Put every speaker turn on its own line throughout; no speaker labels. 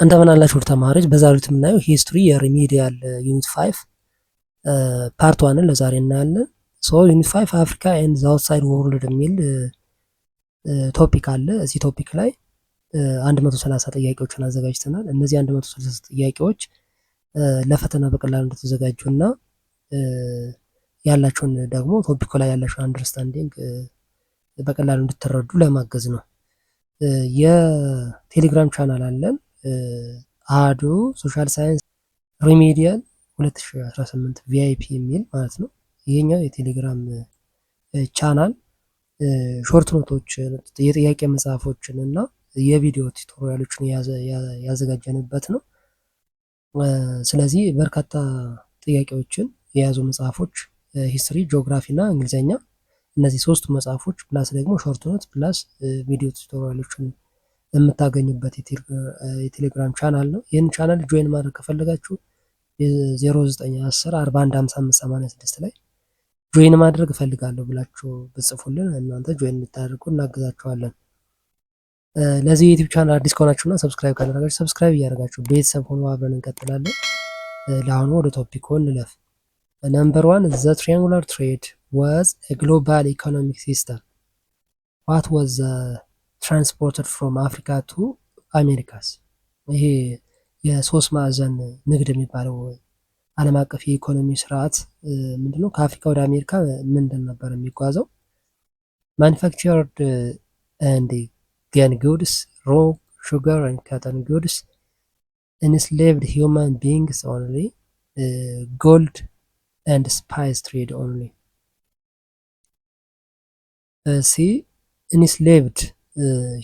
እንደምን አላችሁ ተማሪዎች። በዛሬው ዕለት የምናየው ሂስትሪ የሪሚዲያል ዩኒት 5 ፓርት 1ን ለዛሬ እናያለን። ሶ ዩኒት 5 አፍሪካ ኤንድ ዘ አውትሳይድ ወርልድ የሚል ቶፒክ አለ። እዚህ ቶፒክ ላይ 130 ጥያቄዎችን አዘጋጅተናል። እነዚህ 130 ጥያቄዎች ለፈተና በቀላሉ እንደተዘጋጁና ያላችሁን ደግሞ ቶፒኩ ላይ ያላችሁን አንደርስታንዲንግ በቀላሉ እንድትረዱ ለማገዝ ነው። የቴሌግራም ቻናል አለን አዶ ሶሻል ሳይንስ ሪሜዲያል 2018 ቪአይፒ የሚል ማለት ነው። ይሄኛው የቴሌግራም ቻናል ሾርት ኖቶችን፣ የጥያቄ መጽሐፎችን እና የቪዲዮ ቱቶሪያሎችን ያዘጋጀንበት ነው። ስለዚህ በርካታ ጥያቄዎችን የያዙ መጽሐፎች ሂስትሪ፣ ጂኦግራፊ እና እንግሊዝኛ፣ እነዚህ ሶስቱ መጽሐፎች ፕላስ ደግሞ ሾርት ኖት ፕላስ ቪዲዮ ቱቶሪያሎችን የምታገኙበት የቴሌግራም ቻናል ነው። ይህን ቻናል ጆይን ማድረግ ከፈለጋችሁ 0910415586 ላይ ጆይን ማድረግ እፈልጋለሁ ብላችሁ ብጽፉልን እናንተ ጆይን እንድታደርጉ እናግዛችኋለን። ለዚህ ዩቲዩብ ቻናል አዲስ ከሆናችሁና ሰብስክራይብ ካደረጋችሁ ሰብስክራይብ እያደረጋችሁ ቤተሰብ ሆኖ አብረን እንቀጥላለን። ለአሁኑ ወደ ቶፒክ እንለፍ። ነምበር 1 ዘ ትሪያንጉላር ትሬድ ዋዝ ኤ ግሎባል ኢኮኖሚክ ሲስተም ዋት ዋዝ ትራንስፖርትድ ፍሮም አፍሪካ ቱ አሜሪካስ። ይሄ የሶስት ማዕዘን ንግድ የሚባለው ዓለም አቀፍ የኢኮኖሚ ስርዓት ምንድነው? ከአፍሪካ ወደ አሜሪካ ምንድን ነበር የሚጓዘው? ማኒፋክቸርድ ኤንድ ገን ጉድስ ሮ ሹገር ኤንድ ካተን ጉድስ ኢንስሌቭድ ሂውማን ቢንግስ ኦንሊ ጎልድ ኤንድ ስፓይስ ትሬድ ኦንሊ። ሲ ኢንስሌቭድ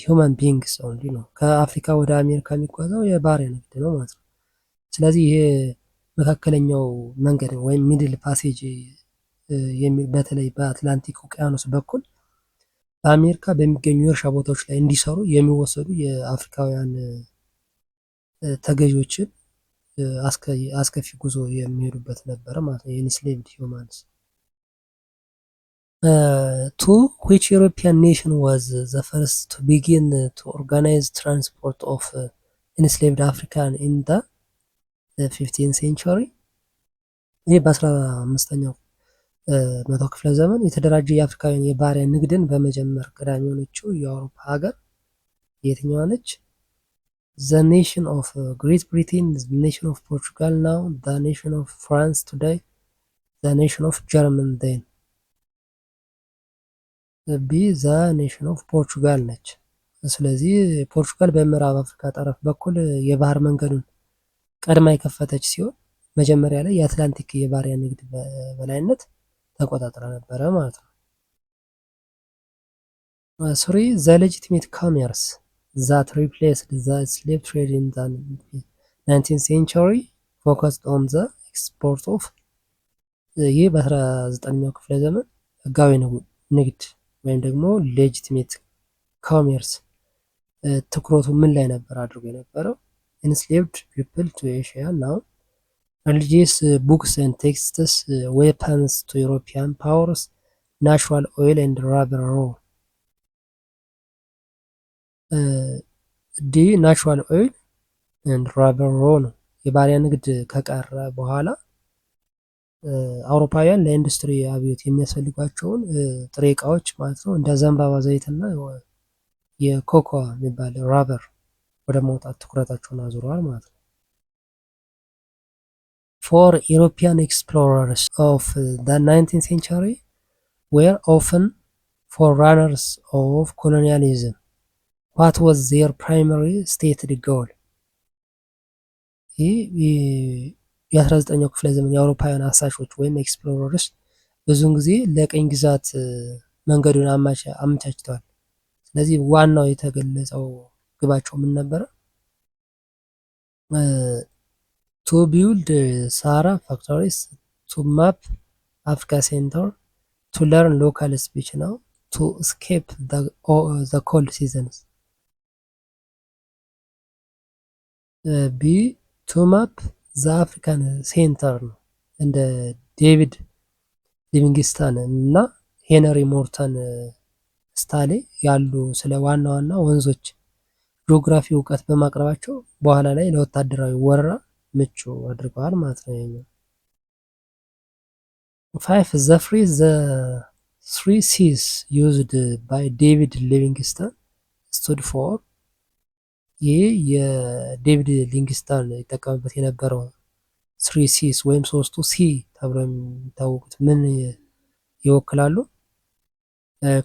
ሂውማን ቢንግስ ኦንሊ ነው። ከአፍሪካ ወደ አሜሪካ የሚጓዘው የባሪያ ንግድ ነው ማለት ነው። ስለዚህ ይሄ መካከለኛው መንገድ ወይም ሚድል ፓሴጅ በተለይ በአትላንቲክ ውቅያኖስ በኩል በአሜሪካ በሚገኙ የእርሻ ቦታዎች ላይ እንዲሰሩ የሚወሰዱ የአፍሪካውያን ተገዢዎችን አስከፊ ጉዞ የሚሄዱበት ነበረ ማለት ነው። የኢንስሌቭድ ሂውማንስ። To which European nation was the first to begin to organize transport of enslaved African in the 15th century? ይህ በ15ኛው መቶ ክፍለ ዘመን የተደራጀ የአፍሪካውያን የባሪያ ንግድን በመጀመር ቀዳሚ የሆነችው የአውሮፓ ሀገር የትኛዋ ነች? The nation of Great Britain, the nation of Portugal now, the nation of France today, the nation of Germany then. ቢ ዘ ኔሽን ኦፍ ፖርቹጋል ነች። ስለዚህ ፖርቹጋል በምዕራብ አፍሪካ ጠረፍ በኩል የባህር መንገዱን ቀድማ የከፈተች ሲሆን መጀመሪያ ላይ የአትላንቲክ የባሪያ ንግድ በላይነት ተቆጣጥራ ነበረ ማለት ነው። ስሪ ዘ ሌጂቲሜት ኮሜርስ ዛት ሪፕሌስድ ዘ ስሌቭ ትሬድ ኢን ዘ 19th ሴንቸሪ ፎከስድ ኦን ዘ ኤክስፖርት ኦፍ። ይህ በ19ኛው ክፍለ ዘመን ህጋዊ ንግድ ወይም ደግሞ ሌጂቲሜት ኮሜርስ ትኩረቱ ምን ላይ ነበር አድርጎ የነበረው? ኢንስሌቭድ ፒፕል ቱ ኤሽያ ናው ሪሊጂየስ ቡክስ ኤንድ ቴክስትስ ዌፐንስ ቱ ዩሮፒያን ፓወርስ ናቹራል ኦይል ኤንድ ራበር ሮ። ዲ ናቹራል ኦይል ኤንድ ራበር ሮ ነው። የባሪያ ንግድ ከቀረ በኋላ አውሮፓውያን ለኢንዱስትሪ አብዮት የሚያስፈልጓቸውን ጥሬ እቃዎች ማለት ነው እንደ ዘንባባ ዘይትና የኮኮ የሚባል ራበር ወደ ማውጣት ትኩረታቸውን አዙረዋል ማለት ነው። ፎር ኢሮፒያን ኤክስፕሎረርስ ኦፍ ዘ 19th ሴንቸሪ ዌር ኦፍን ፎርራነርስ ኦፍ ኮሎኒያሊዝም ዋት ዋዝ ዜር ፕራይመሪ ስቴትድ ጎል። የ19ኛው ክፍለ ዘመን የአውሮፓውያን አሳሾች ወይም ኤክስፕሎረርስ ብዙውን ጊዜ ለቀኝ ግዛት መንገዱን አመቻችተዋል። ስለዚህ ዋናው የተገለጸው ግባቸው ምን ነበረ? ቱ ቢውልድ ሳራ ፋክተሪስ፣ ቱ ማፕ አፍሪካ ሴንተር፣ ቱ ለርን ሎካል ስፒች ነው፣ ቱ ስኬፕ ዘ ኮልድ ሲዘንስ። ቢ ቱ ማፕ ዘ አፍሪካን ሴንተር ነው። እንደ ዴቪድ ሊቪንግስተን እና ሄነሪ ሞርተን ስታሌ ያሉ ስለ ዋና ዋና ወንዞች ጂኦግራፊ እውቀት በማቅረባቸው በኋላ ላይ ለወታደራዊ ወረራ ምቹ አድርገዋል ማለት ነው። 5 the three C's used by David Livingstone stood for ይህ የዴቪድ ሊንግስተን ይጠቀምበት የነበረው ስሪ ሲስ ወይም ሶስቱ ሲ ተብለው የሚታወቁት ምን ይወክላሉ?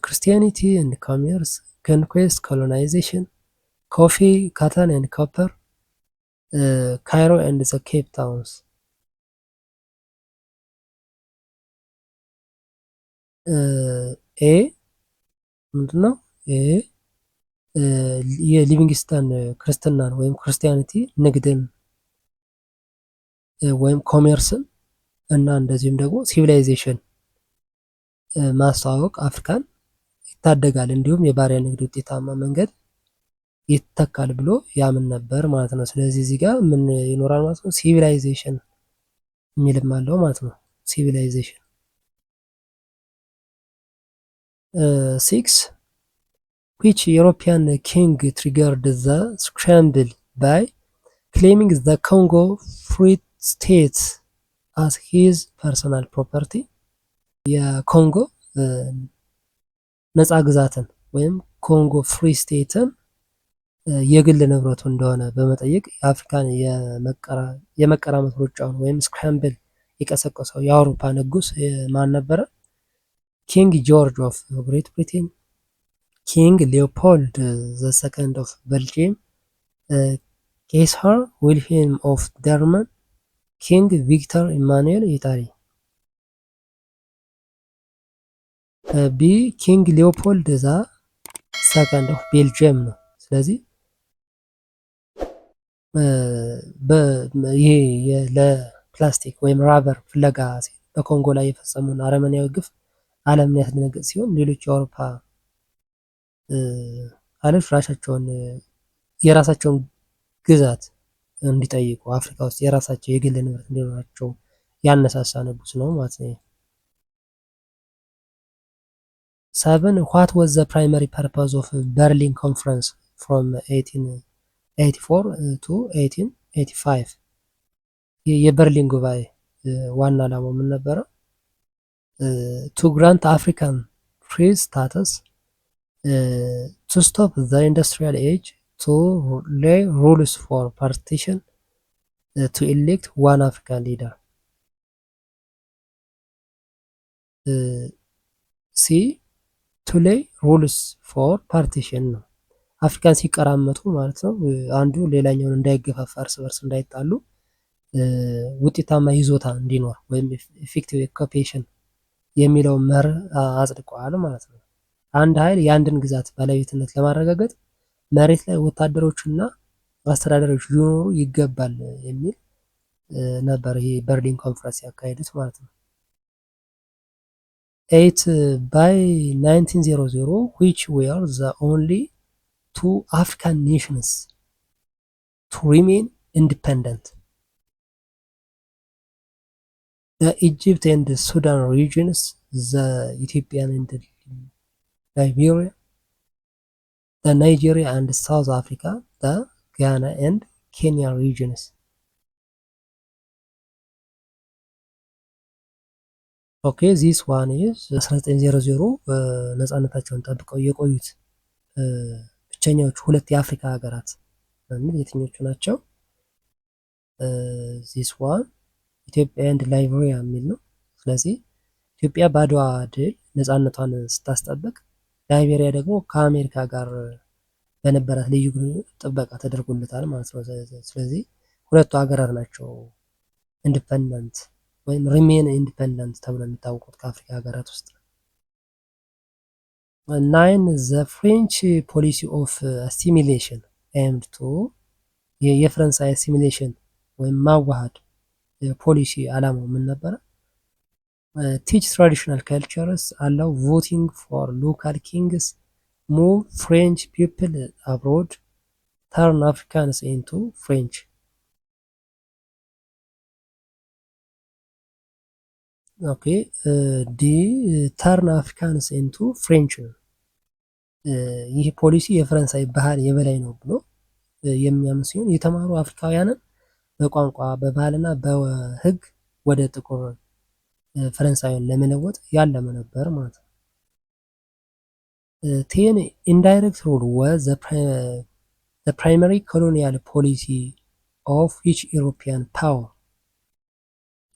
ክርስቲያኒቲ ኤንድ ኮሜርስ፣ ኮንኩዌስት ኮሎናይዜሽን፣ ኮፊ ካተን ኤንድ ኮፐር፣ ካይሮ ኤንድ ዘ ኬፕ ታውንስ። ኤ ምንድነው? ኤ የሊቪንግስተን ክርስትናን ወይም ክርስቲያኒቲ ንግድን ወይም ኮሜርስን እና እንደዚሁም ደግሞ ሲቪላይዜሽን ማስተዋወቅ አፍሪካን ይታደጋል፣ እንዲሁም የባሪያ ንግድ ውጤታማ መንገድ ይተካል ብሎ ያምን ነበር ማለት ነው። ስለዚህ እዚህ ጋር ምን ይኖራል ማለት ነው? ሲቪላይዜሽን የሚልም አለው ማለት ነው። ሲቪላይዜሽን 6 which European king triggered the scramble by claiming the Congo Free State as his personal property? የኮንጎ ነፃ ግዛትን ወይም ኮንጎ ፍሪ ስቴትን የግል ንብረቱ እንደሆነ በመጠየቅ የአፍሪካን የመቀራመት ሩጫውን ወይም ስክራምብል የቀሰቀሰው የአውሮፓ ንጉስ ማን ነበረ? ኪንግ ጆርጅ ኦፍ ግሬት ብሪቴን፣ ኪንግ ሊዮፖልድ ዘ ሰከንድ ኦፍ ቤልጅየም፣ ኬይሳር ዊልሄልም ኦፍ ጀርመን፣ ኪንግ ቪክተር ኢማኑኤል ኢጣሊ። ቢ ኪንግ ሊዮፖልድ ዘ ሰከንድ ኦፍ ቤልጅየም ነው። ስለዚህ ይሄ ለፕላስቲክ ወይም ራበር ፍለጋ በኮንጎ ላይ የፈጸሙን አረመኔያዊ ግፍ ዓለምን ያስደነገጠ ሲሆን ሌሎች የአውሮፓ አለች ራሳቸውን የራሳቸውን ግዛት እንዲጠይቁ አፍሪካ ውስጥ የራሳቸው የግል ንብረት እንዲኖራቸው ያነሳሳ ንጉስ ነው ማለት ነው። 7 what was the primary purpose of Berlin Conference from 1884 to 1885? የበርሊን ጉባኤ ዋና ዓላማው ምን ነበረ? to grant African free status, to stop the industrial age, to lay rules for partition, to elect one African leader. ሲ to lay rules for partition ነው። አፍሪካን ሲቀራመቱ ማለት ነው። አንዱ ሌላኛውን እንዳይገፋፋ እርስ በርስ እንዳይጣሉ ውጤታማ ይዞታ እንዲኖር ወይም ኢፌክቲቭ ኦኩፔሽን የሚለው መርህ አጽድቀዋል ማለት ነው። አንድ ኃይል የአንድን ግዛት ባለቤትነት ለማረጋገጥ መሬት ላይ ወታደሮችና አስተዳዳሪዎች ሊኖሩ ይገባል የሚል ነበር። ይሄ በርሊን ኮንፈረንስ ያካሄዱት ማለት ነው። 8 by 1900 which were the only two African nations to remain independent? The Egypt and the Sudan regions, the Ethiopian and the Liberia, the Nigeria and South Africa, the Ghana and Kenya regions. ኦኬ ዚስ ዋን ኢዝ 1900 ነፃነታቸውን ጠብቀው የቆዩት ብቸኛዎቹ ሁለት የአፍሪካ ሀገራት በሚል የትኞቹ ናቸው? ዚስ ዋን ኢትዮጵያ ኤንድ ላይቤሪያ የሚል ነው። ስለዚህ ኢትዮጵያ በአድዋ ድል ነፃነቷን ስታስጠብቅ፣ ላይቤሪያ ደግሞ ከአሜሪካ ጋር በነበራት ልዩ ጥበቃ ተደርጎለታል ማለት ነው። ስለዚህ ሁለቱ ሀገራት ናቸው ኢንዲፐንደንት ወይም ሪሜን ኢንዲፐንደንት ተብሎ የሚታወቁት ከአፍሪካ ሀገራት ውስጥ። 9 ዘ ፍሬንች ፖሊሲ ኦፍ አሲሚሌሽን ኤምድ ቱ የፈረንሳይ አሲሚሌሽን ወይም ማዋሃድ ፖሊሲ አላማው ምን ነበረ? ቲች ትራዲሽናል ካልቸርስ፣ አላው ቮቲንግ ፎር ሎካል ኪንግስ፣ ሙቭ ፍሬንች ፒፕል አብሮድ፣ ተርን አፍሪካንስ ኢንቱ ፍሬንች። ኦኬ ዲ ተርን አፍሪካንስ ኢንቱ ፍሬንች ነው። ይህ ፖሊሲ የፈረንሳይ ባህል የበላይ ነው ብሎ የሚያምን ሲሆን የተማሩ አፍሪካውያንን በቋንቋ በባህልና በህግ ወደ ጥቁር ፈረንሳይን ለመለወጥ ያለመ ነበር ማለት ነው። ቴን ኢንዳይሬክት ሩል ወዝ ዘ ፕራይመሪ ኮሎኒያል ፖሊሲ ኦፍ ኢች ኢሮፒያን ፓወር።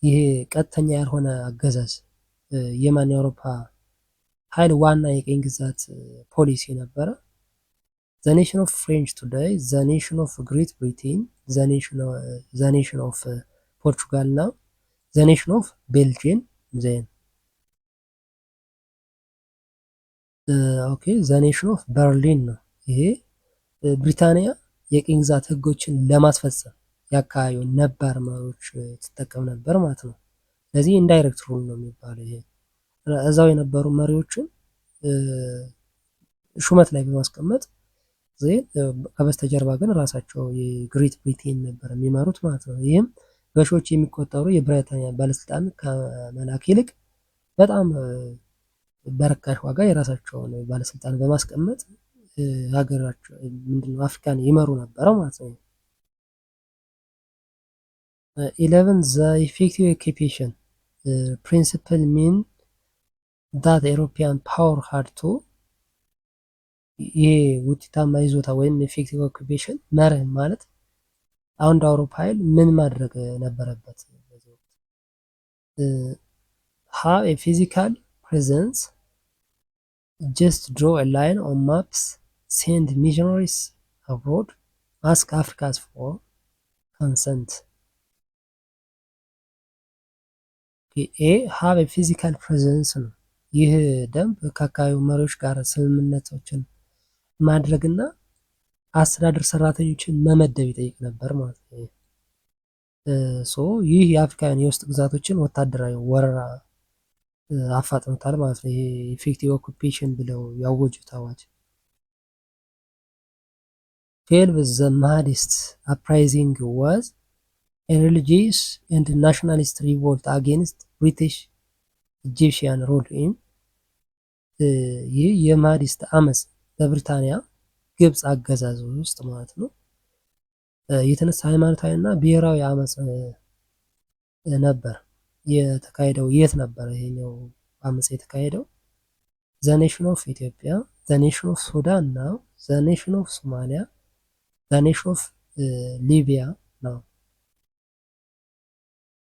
ይሄ ቀጥተኛ ያልሆነ አገዛዝ የማን የአውሮፓ ኃይል ዋና የቀኝ ግዛት ፖሊሲ ነበረ። ዘ ኔሽን ኦፍ ፍሬንች ቱዴይ፣ ዘ ኔሽን ኦፍ ግሬት ብሪቴን፣ ዘ ኔሽን ኦፍ ፖርቹጋል እና ዘ ኔሽን ኦፍ ቤልጅየም ዜን ኦኬ ዘ ኔሽን ኦፍ በርሊን ነው። ይሄ ብሪታንያ የቅኝ ግዛት ህጎችን ለማስፈጸም የአካባቢውን ነባር መሪዎች ትጠቀም ነበር ማለት ነው። ስለዚህ ኢንዳይሬክት ሩል ነው የሚባለው። ይሄ እዛው የነበሩ መሪዎችን ሹመት ላይ በማስቀመጥ ከበስተጀርባ ግን ራሳቸው የግሬት ብሪቴን ነበር የሚመሩት ማለት ነው። ይህም በሺዎች የሚቆጠሩ የብሪታንያ ባለስልጣን ከመላክ ይልቅ በጣም በርካሽ ዋጋ የራሳቸውን ባለስልጣን በማስቀመጥ ሀገራቸው ምንድነው አፍሪካን ይመሩ ነበረ ማለት ነው። 11 ዘ ኢፌክቲቭ ኦኪፔሽን ፕሪንሲፕል ሚን ዳት ኤሮፒያን ፓወር ሃድ ቱ። ይሄ ውጤታማ ይዞታ ወይም ኢፌክቲቭ ኦኩፔሽን መርህ ማለት አሁን እንደ አውሮፓ ኃይል ምን ማድረግ ነበረበት? ሃቭ ኤ ፊዚካል ፕሬዘንስ፣ ጀስት ድሮ ኤ ላይን ኦን ማፕስ፣ ሴንድ ሚሽነሪስ አብሮድ፣ አስክ አፍሪካስ ፎር ኮንሰንት። ኤ ሃቭ ኤ ፊዚካል ፕሬዘንስ ነው። ይህ ደንብ ከአካባቢው መሪዎች ጋር ስምምነቶችን ማድረግና አስተዳደር ሰራተኞችን መመደብ ይጠይቅ ነበር ማለት ነው። ይህ የአፍሪካውያን የውስጥ ግዛቶችን ወታደራዊ ወረራ አፋጥኖታል ማለት ነው። ይሄ ኢፌክቲቭ ኦኩፔሽን ብለው ያወጁት አዋጅ። 12 ዘ ማህዲስት አፕራይዚንግ ዋዝ ኤ ሪሊጂየስ ኤንድ ናሽናሊስት ሪቮልት አጌንስት ብሪቲሽ ኢጂፕሽያን ሩል ኢን። ይህ የማህዲስት አመፅ በብሪታንያ ግብፅ አገዛዝ ውስጥ ማለት ነው የተነሳ ሃይማኖታዊ እና ብሔራዊ አመፅ ነበር የተካሄደው። የት ነበር ይሄኛው አመፅ የተካሄደው? ዘ ኔሽን ኦፍ ኢትዮጵያ፣ ዘ ኔሽን ኦፍ ሱዳን ነው፣ ዘ ኔሽን ኦፍ ሶማሊያ፣ ዘ ኔሽን ኦፍ ሊቢያ ነው።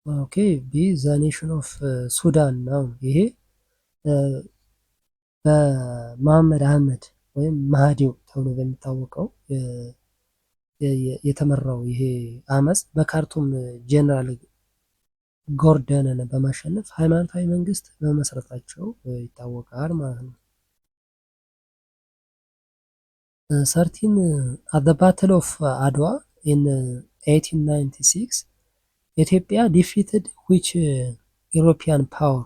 ኦኬ ቢ ዘ ኔሽን ኦፍ ሱዳን ነው። ይሄ በመሐመድ አህመድ ወይም ማህዲው ተብሎ በሚታወቀው የተመራው ይሄ አመፅ በካርቱም ጄኔራል ጎርደንን በማሸነፍ ሃይማኖታዊ መንግስት በመመስረታቸው ይታወቃል ማለት ነው። 13 at the battle of አድዋ in 1896 ኢትዮጵያ defeated which European power።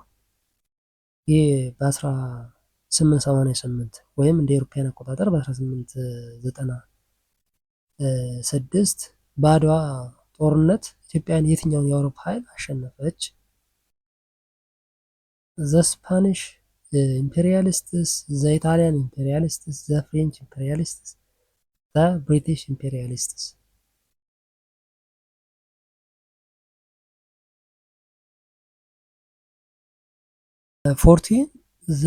ይህ በ1888 ወይም እንደ ኤሮፓያን አቆጣጠር በ1896 በአድዋ ጦርነት ኢትዮጵያን የትኛውን የአውሮፓ ኃይል አሸነፈች? ዘ ስፓኒሽ ኢምፔሪያሊስትስ፣ ዘ ኢጣሊያን ኢምፔሪያሊስትስ፣ ዘ ፍሬንች ኢምፔሪያሊስትስ፣ ዘ ብሪቲሽ ኢምፔሪያሊስትስ። 14 ዘ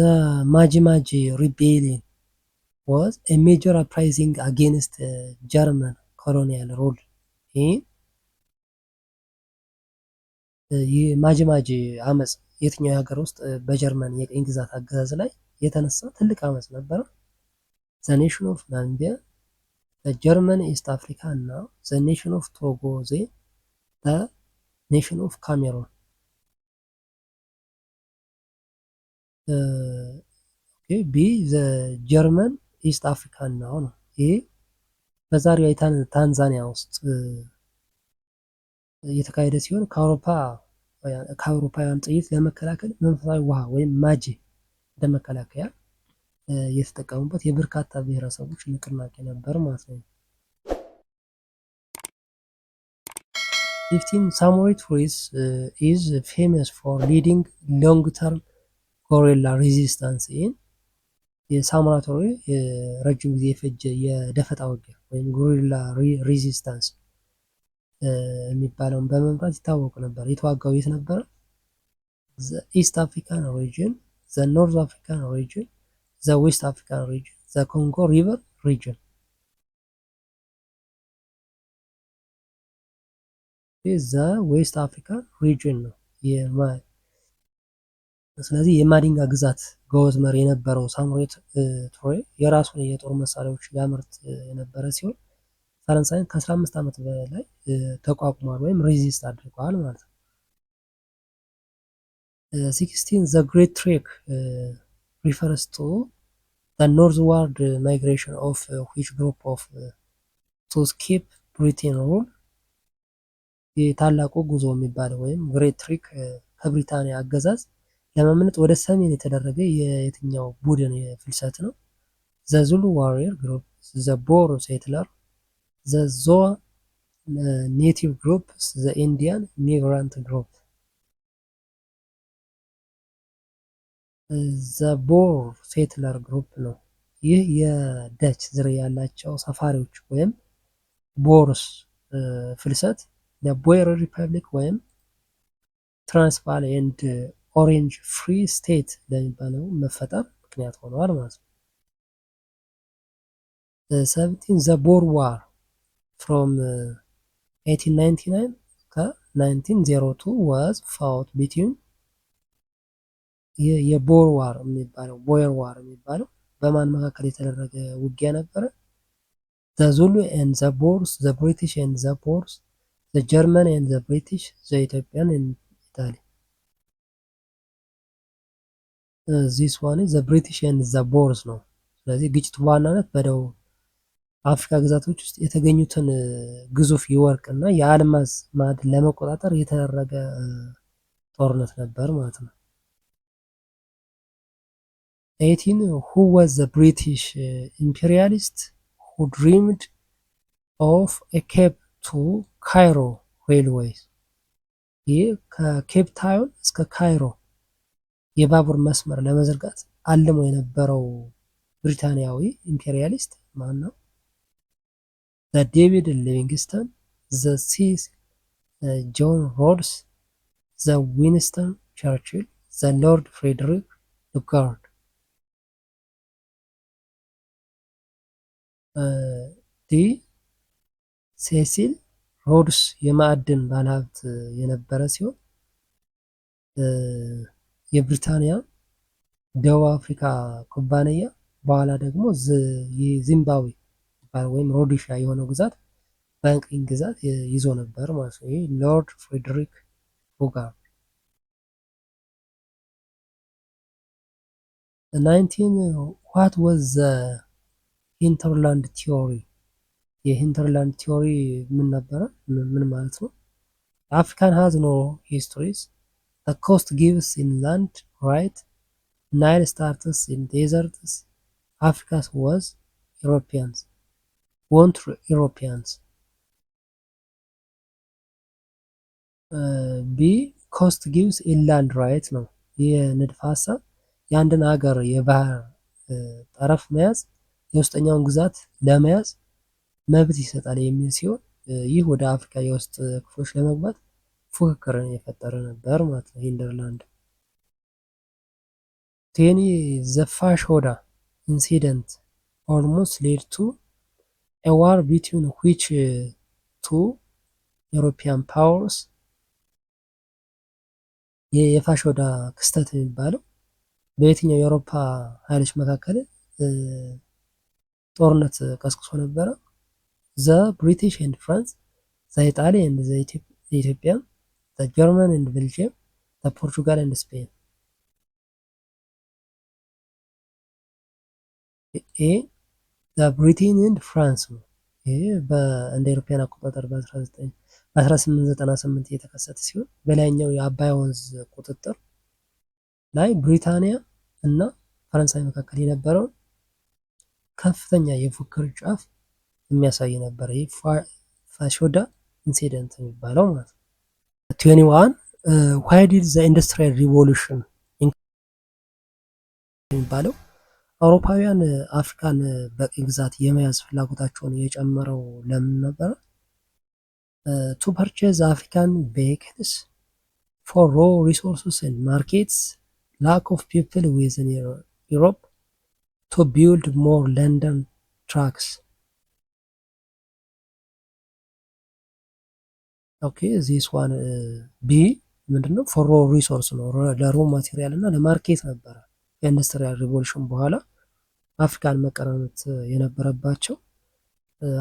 ማጂማጂ ሪቤሊየን was a major uprising against German colonial rule። ይህ ማጂማጂ አመፅ የትኛው ሀገር ውስጥ በጀርመን የቀኝ ግዛት አገዛዝ ላይ የተነሳ ትልቅ አመፅ ነበረ። ዘ ኔሽን ኦፍ ናሚቢያ፣ ዘ ጀርመን ኢስት አፍሪካ እና ዘ ኔሽን ኦፍ ቶጎ፣ ዘ ኔሽን ኦፍ ካሜሮን። ቢ ዘ ጀርመን ኢስት አፍሪካን ነው ነው። ይሄ በዛሬዋ ታንዛኒያ ውስጥ የተካሄደ ሲሆን ከአውሮፓውያን ጥይት ለመከላከል መንፈሳዊ ውሃ ወይም ማጂ እንደ መከላከያ የተጠቀሙበት የበርካታ ብሔረሰቦች ንቅናቄ ነበር ማለት ነው። 15 ሳሙራይ ቱሪስ is famous for leading long-term guerrilla resistance in። የሳሙራይ ቱሪ ረጅም ጊዜ የፈጀ የደፈጣ ውጊያ ወይም ጉሪላ ሬዚስታንስ የሚባለውን በመምራት ይታወቁ ነበር። የተዋጋው የት ነበረ? ኢስት አፍሪካን ሪጅን፣ ኖርዝ አፍሪካን ሪጅን፣ ዌስት አፍሪካን ሪጅን፣ ኮንጎ ሪቨር ሪጅን። ዌስት አፍሪካን ሪጅን ነው። ስለዚህ የማዲንጋ ግዛት ገወዝመር የነበረው ሳሙሬት ቱሬ የራሱን የጦር መሳሪያዎች ያመርት የነበረ ሲሆን ፈረንሳይን ከ15 ዓመት በላይ ተቋቁሟል ወይም ሬዚስት አድርገዋል ማለት ነው። 16 ዘ ግሬት ትሬክ ሪፈርስ ቱ ዘ ኖርዝዋርድ ማይግሬሽን ኦፍ ዊች ግሩፕ ኦፍ ቱ ስኬፕ ብሪቴን ሩል። የታላቁ ጉዞ የሚባለው ወይም ግሬት ትሬክ ከብሪታንያ አገዛዝ ለመምለጥ ወደ ሰሜን የተደረገ የየትኛው ቡድን ፍልሰት ነው? ዘ ዙሉ ዋሪየር ግሩፕ፣ ዘ ቦሮ ሴትለር፣ ዘ ዞዋ ኔቲቭ ግሩፕ፣ ዘ ኢንዲያን ሚግራንት ግሩፕ። ዘ ቦር ሴትለር ግሩፕ ነው። ይህ የደች ዝርያ ያላቸው ሰፋሪዎች ወይም ቦርስ ፍልሰት ለቦየር ሪፐብሊክ ወይም ትራንስቫል ኤንድ ኦሬንጅ ፍሪ ስቴት ለሚባለው መፈጠር ምክንያት ሆነዋል ማለት ነው። 17 ዘ ቦር ዋር ፍሮም 1899 ከ1902 ዋዝ ፋውት ቢትዊን። የቦር ዋር የሚባለው ቦየር ዋር የሚባለው በማን መካከል የተደረገ ውጊያ ነበረ? ዘ ዙሉ ኤንድ ዘ ቦርስ፣ ዘ ብሪቲሽ ኤንድ ዘ ቦርስ፣ ዘ ጀርመን ኤንድ ዘ ብሪቲሽ፣ ዘ ኢትዮጵያን ኤንድ ኢታሊ። ዚስ ዋን ዘ ብሪቲሽ ኤንድ ዘ ቦርስ ነው። ስለዚህ ግጭቱ በዋናነት በደቡብ አፍሪካ ግዛቶች ውስጥ የተገኙትን ግዙፍ የወርቅ እና የአልማዝ ማዕድን ለመቆጣጠር የተደረገ ጦርነት ነበር ማለት ነው። 18 who was the British imperialist who dreamed of a Cape to Cairo railways? ይህ ከኬፕ ታውን እስከ ካይሮ የባቡር መስመር ለመዘርጋት አልሞ የነበረው ብሪታንያዊ ኢምፔሪያሊስት ማን ነው? ዘ ዴቪድ ሊቪንግስተን፣ ዘ ጆን ሮድስ፣ ዘ ዊንስተን ቸርችል፣ ዘ ሎርድ ፍሬድሪክ ሉጋርድ። ዲ ሴሲል ሮድስ የማዕድን ባለሀብት የነበረ ሲሆን የብሪታንያ ደቡብ አፍሪካ ኩባንያ በኋላ ደግሞ የዚምባብዌ ወይም ሮዲሻ የሆነው ግዛት በቅኝ ግዛት ይዞ ነበር ማለት ነው። ይህ ሎርድ ፍሬድሪክ ሉጋርድ። 19 ዋት ዋዝ ዘ ሂንተርላንድ ቲዮሪ? የሂንተርላንድ ቲዮሪ ምን ነበረ? ምን ማለት ነው? አፍሪካን ሃዝ ኖ ሂስቶሪስ፣ ዘ ኮስት ጊቭስ ኢንላንድ ራይት፣ ናይል ስታርትስ ኢን ዴዘርትስ፣ አፍሪካስ ዋዝ ኢሮፒያንስ ወንት ኢሮፒያንስ። ቢ ኮስት ጊቭስ ኢንላንድ ራይት ነው። የንድፈ ሀሳብ የአንድን ሀገር የባህር ጠረፍ መያዝ የውስጠኛውን ግዛት ለመያዝ መብት ይሰጣል የሚል ሲሆን ይህ ወደ አፍሪካ የውስጥ ክፍሎች ለመግባት ፉክክርን የፈጠረ ነበር ማለት ነው። ሂንደርላንድ 20 ዘ ፋሾዳ ኢንሲደንት ኦልሞስት ሌድ ቱ ኤ ዋር ቢትዊን ዊች ቱ ዩሮፒያን ፓወርስ። የፋሾዳ ክስተት የሚባለው በየትኛው የአውሮፓ ኃይሎች መካከል ጦርነት ቀስቅሶ ነበረ? ዘ ብሪቲሽ ኤንድ ፍራንስ፣ ዘ ኢጣሊ ኤንድ ዘ ኢትዮጵያ፣ ዘ ጀርመን ኤንድ ቤልጅየም፣ ዘ ፖርቹጋል ኤንድ ስፔን። ኤ ዘ ብሪቴን ኤንድ ፍራንስ ነው። ይህ እንደ አውሮፓውያን አቆጣጠር በ1898 የተከሰተ ሲሆን በላይኛው የአባይ ወንዝ ቁጥጥር ላይ ብሪታንያ እና ፈረንሳይ መካከል የነበረውን ከፍተኛ የፉክክር ጫፍ የሚያሳይ ነበር። ይህ ፋሾዳ ኢንሲደንት የሚባለው ማለት ነው። 21 ዋይ ዲድ ዘ ኢንዱስትሪያል ሪቮሉሽን የሚባለው አውሮፓውያን አፍሪካን በቅኝ ግዛት የመያዝ ፍላጎታቸውን የጨመረው ለምን ነበረ? ቱ ፐርቼዝ አፍሪካን ቬሂክልስ ፎር ሮ ሪሶርስስ ኤንድ ማርኬትስ ላክ ኦፍ ፒፕል ዊዝን ዩሮፕ ቱ ቢልድ ሞር ለንደን ትራክስ። ኦኬ ዚስ ዋን ቢ ምንድነው? ፎር ሮ ሪሶርስ ነው፣ ለሮ ማቴሪያል እና ለማርኬት ነበረ። ከኢንዱስትሪያል ሪቮሉሽን በኋላ አፍሪካን መቀራመት የነበረባቸው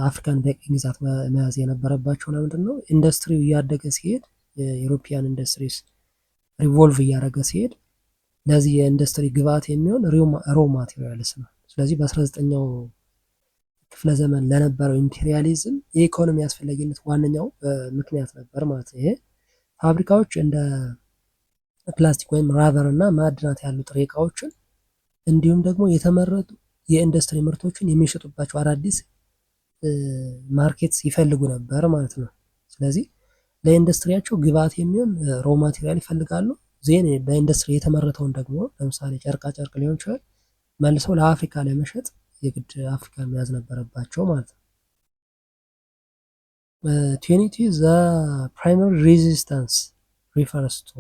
አፍሪካን በቅኝ ግዛት መያዝ የነበረባቸው ለምንድን ነው? ኢንዱስትሪው እያደገ ሲሄድ የዩሮፒያን ኢንዱስትሪስ ሪቮልቭ እያደረገ ሲሄድ ለዚህ የኢንዱስትሪ ግብአት የሚሆን ሮ ማቴሪያልስ ነው። ስለዚህ በ19ኛው ክፍለ ዘመን ለነበረው ኢምፔሪያሊዝም የኢኮኖሚ አስፈላጊነት ዋነኛው ምክንያት ነበር ማለት ነው። ይሄ ፋብሪካዎች እንደ ፕላስቲክ ወይም ራበር እና ማዕድናት ያሉ ጥሬ እቃዎችን እንዲሁም ደግሞ የተመረጡ የኢንዱስትሪ ምርቶችን የሚሸጡባቸው አዳዲስ ማርኬት ይፈልጉ ነበር ማለት ነው። ስለዚህ ለኢንዱስትሪያቸው ግብአት የሚሆን ሮ ማቴሪያል ይፈልጋሉ። ዜን በኢንዱስትሪ የተመረተውን ደግሞ ለምሳሌ ጨርቃ ጨርቅ ሊሆን ይችላል መልሰው ለአፍሪካ ለመሸጥ የግድ አፍሪካ መያዝ ነበረባቸው ማለት ነው። ቱኒቲ ዘ ፕራይመሪ ሬዚስታንስ ሪፈርስ ቱ